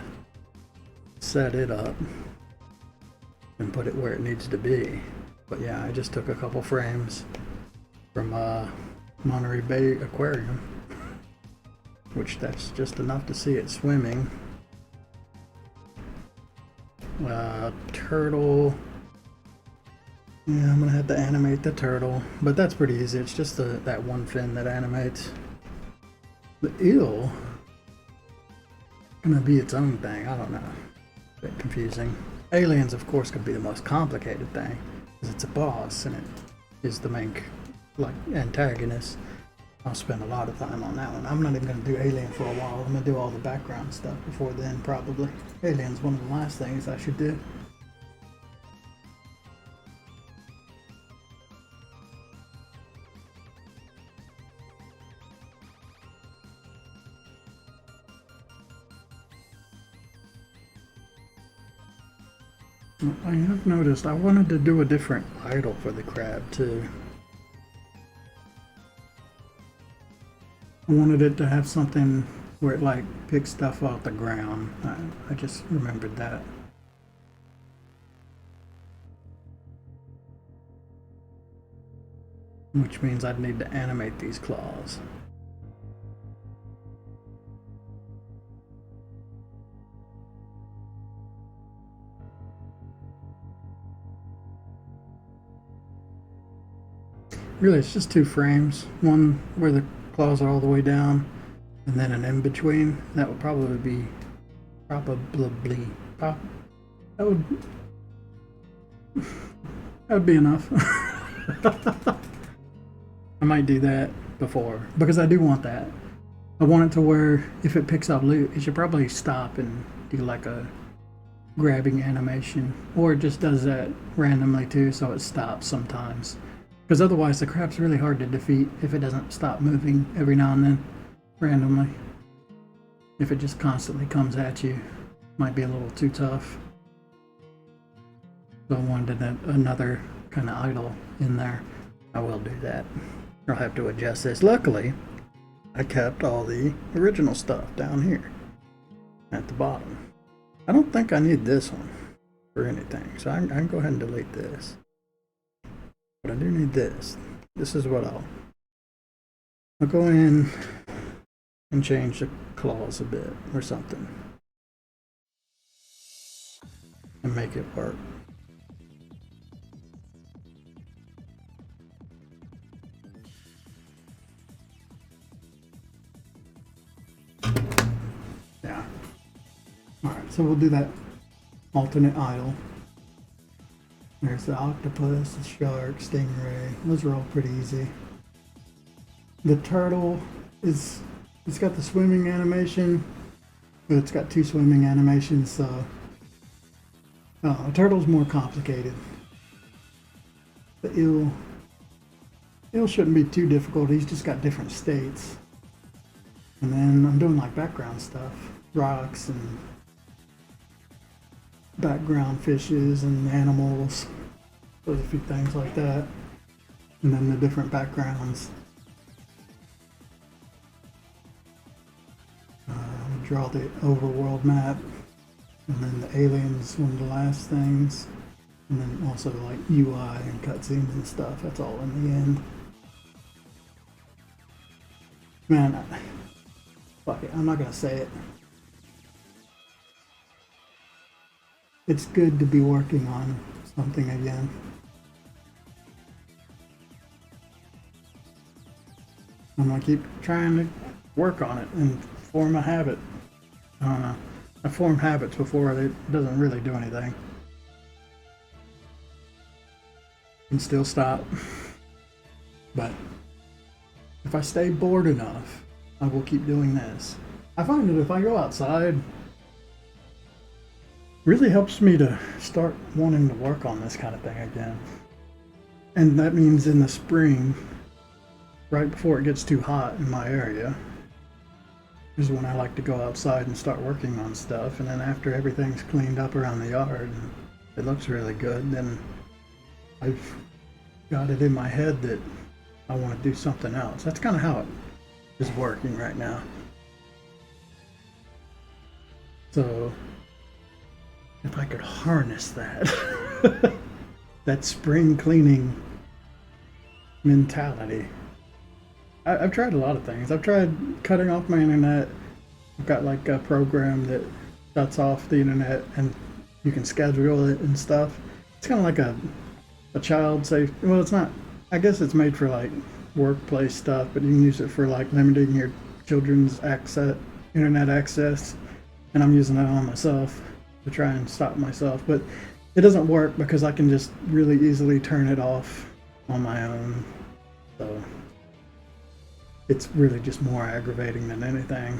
S1: set it up and put it where it needs to be. But yeah, I just took a couple frames from Monterey Bay Aquarium, which that's just enough to see it swimming. Turtle. Yeah, I'm gonna have to animate the turtle, but that's pretty easy. It's just that one fin that animates. The eel gonna be its own thing. I don't know. A bit confusing. Aliens, of course, could be the most complicated thing because it's a boss and it is the main like antagonist. I'll spend a lot of time on that one. I'm not even gonna do Alien for a while. I'm gonna do all the background stuff before then, probably. Alien's one of the last things I should do. I have noticed I wanted to do a different idle for the crab too. I wanted it to have something where it like picks stuff off the ground. I just remembered that. Which means I'd need to animate these claws. Really, it's just 2 frames. One where the claws are all the way down, and then an in between. That would probably be that would be enough. I might do that before because I do want that. I want it to where if it picks up loot, it should probably stop and do like a grabbing animation, or it just does that randomly too, so it stops sometimes. Because otherwise the crab's really hard to defeat if it doesn't stop moving every now and then, randomly. If it just constantly comes at you, might be a little too tough. So I wanted another kind of idle in there. I will do that. I'll have to adjust this. Luckily, I kept all the original stuff down here at the bottom. I don't think I need this one for anything, so I can go ahead and delete this. But I do need this. This is what I'll go in and change the claws a bit or something and make it work. Yeah. Alright, so we'll do that alternate idle. There's the octopus, the shark, stingray. Those are all pretty easy. The turtle it's got the swimming animation,
S3: but it's got two swimming animations, so a turtle's more complicated. The eel shouldn't be too difficult. He's just got different states. And then I'm doing like background stuff, rocks and background fishes and animals. There's a few things like that. And then the different backgrounds. Draw the overworld map. And then the aliens, one of the last things. And then also like UI and cutscenes and stuff. That's all in the end. Man, fuck it. I'm not gonna say it. It's good to be working on something again. I'm gonna keep trying to work on it and form a habit. I don't know. I formed habits before. It doesn't really do anything. And still stop. But if I stay bored enough, I will keep doing this. I find that if I go outside, it really helps me to start wanting to work on this kind of thing again. And that means in the spring, right before it gets too hot in my area, is when I like to go outside and start working on stuff. And then after everything's cleaned up around the yard and it looks really good, then I've got it in my head that I want to do something else. That's kind of how it is working right now. So if I could harness that, that spring cleaning mentality. I've tried a lot of things. I've tried cutting off my internet. I've got like a program that shuts off the internet and you can schedule it and stuff. It's kind of like a child safe. Well, it's not. I guess it's made for like workplace stuff, but you can use it for like limiting your children's internet access. And I'm using that on myself to try and stop myself. But it doesn't work because I can just really easily turn it off on my own. So it's really just more aggravating than anything.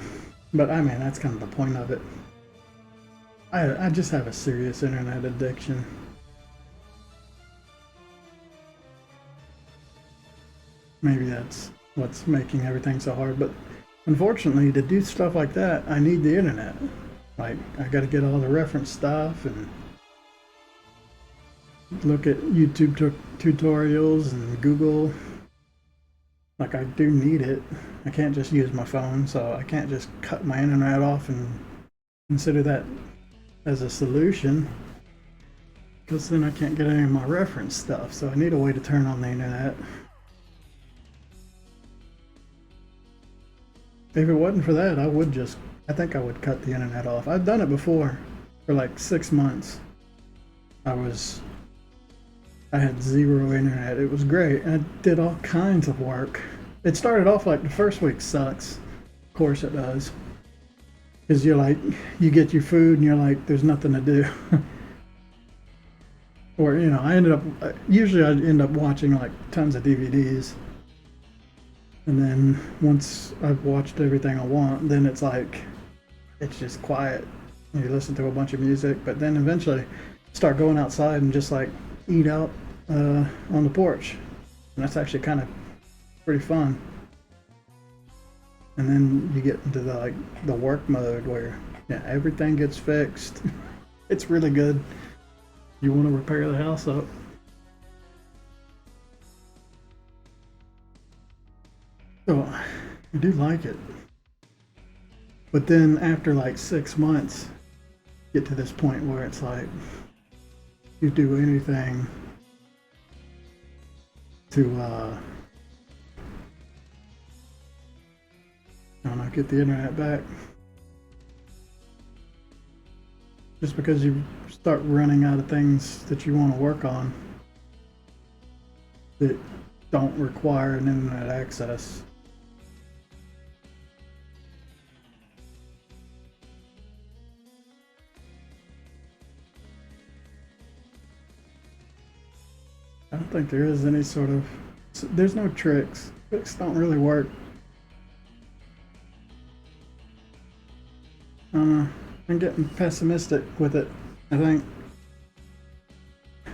S3: But I mean, that's kind of the point of it. I just have a serious internet addiction. Maybe that's what's making everything so hard. But unfortunately, to do stuff like that, I need the internet. Like, I got to get all the reference stuff and look at YouTube tutorials and Google. Like, I do need it. I can't just use my phone, so I can't just cut my internet off and consider that as a solution, because then I can't get any of my reference stuff. So I need a way to turn on the internet. If it wasn't for that, I think I would cut the internet off. I've done it before for like 6 months. I had zero internet. It was great. And I did all kinds of work. It started off like the first week sucks. Of course it does. Because you get your food and you're like, there's nothing to do. Or, usually I end up watching like tons of DVDs. And then once I've watched everything I want, then it's just quiet. You listen to a bunch of music, but then eventually start going outside and just like eat out on the porch. And that's actually kind of pretty fun. And then you get into the work mode where everything gets fixed. It's really good. You want to repair the house up. So I do like it. But then after like 6 months, get to this point where it's like you do anything to I don't know, get the internet back. Just because you start running out of things that you want to work on that don't require an internet access. I don't think there is any sort of, there's no tricks. Tricks don't really work. I'm getting pessimistic with it. I think. I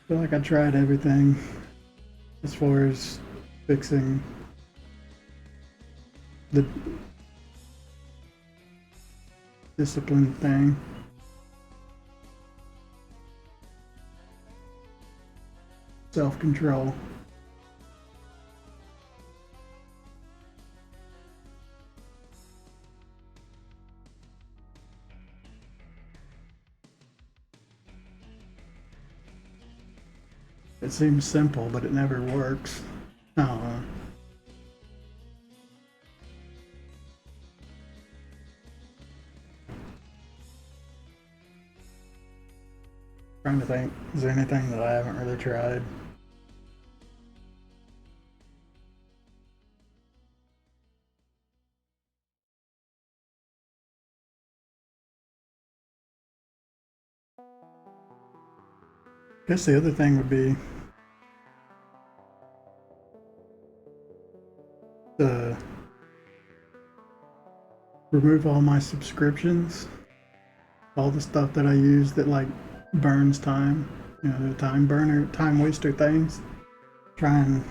S3: feel like I tried everything as far as fixing the discipline thing. Self-control. It seems simple, but it never works. I don't know. Trying to think, is there anything that I haven't really tried? I guess the other thing would be to remove all my subscriptions, all the stuff that I use that like burns time, you know, the time burner, time waster things. Try and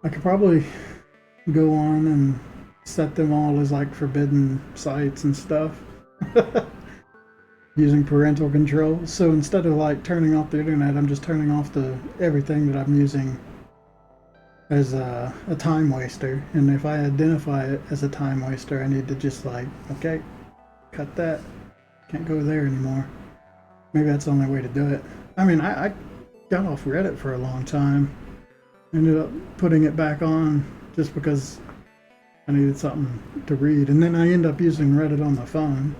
S3: I could probably go on and set them all as like forbidden sites and stuff using parental control. So instead of like turning off the internet, I'm just turning off the everything that I'm using as a time waster. And if I identify it as a time waster, I need to just like, okay, cut that. Can't go there anymore. Maybe that's the only way to do it. I mean, I got off Reddit for a long time. Ended up putting it back on just because I needed something to read. And then I end up using Reddit on my phone.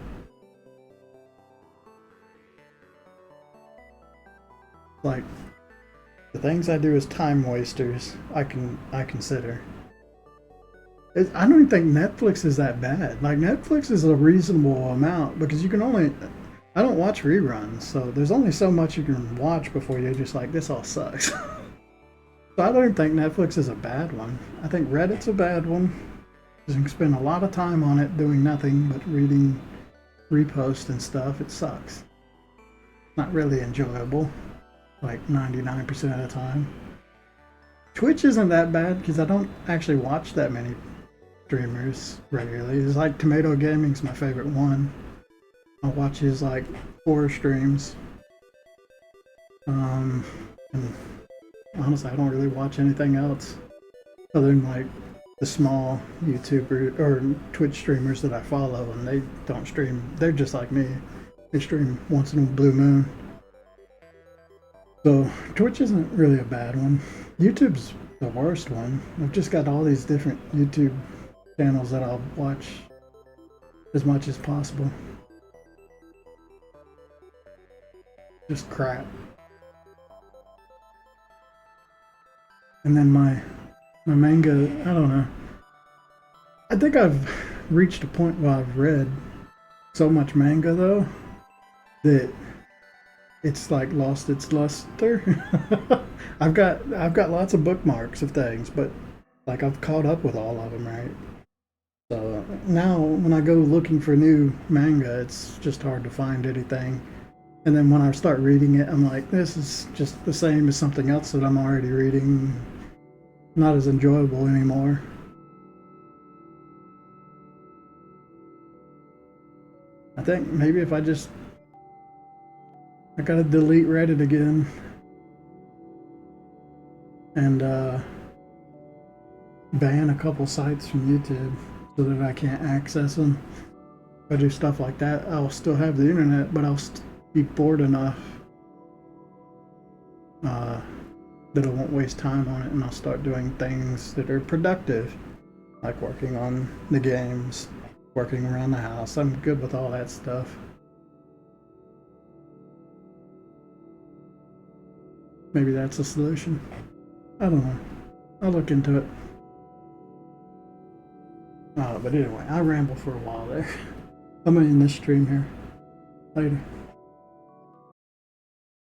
S3: Like, the things I do as time wasters, I consider. I don't even think Netflix is that bad. Like, Netflix is a reasonable amount because you can only. I don't watch reruns, so there's only so much you can watch before you're just like, this all sucks. So I don't even think Netflix is a bad one. I think Reddit's a bad one. Because you can spend a lot of time on it doing nothing but reading reposts and stuff. It sucks. Not really enjoyable, like 99% of the time. Twitch isn't that bad because I don't actually watch that many streamers regularly. It's like Tomato Gaming's my favorite one. I'll watch his like horror streams. And honestly, I don't really watch anything else other than like the small YouTuber or Twitch streamers that I follow, and they don't stream. They're just like me. They stream once in a blue moon. So Twitch isn't really a bad one. YouTube's the worst one. I've just got all these different YouTube channels that I'll watch as much as possible. Just crap. And then my manga, I don't know. I think I've reached a point where I've read so much manga though that it's like lost its luster. I've got lots of bookmarks of things, but like I've caught up with all of them, right? So now when I go looking for new manga, it's just hard to find anything. And then when I start reading it, I'm like, this is just the same as something else that I'm already reading. Not as enjoyable anymore. I think maybe if I gotta delete Reddit again and ban a couple sites from YouTube so that I can't access them. If I do stuff like that, I'll still have the internet, but I'll be bored enough that I won't waste time on it, and I'll start doing things that are productive, like working on the games, working around the house. I'm good with all that stuff. Maybe that's a solution. I don't know. I'll look into it. But anyway, I rambled for a while there. I'm gonna end this stream here. Later.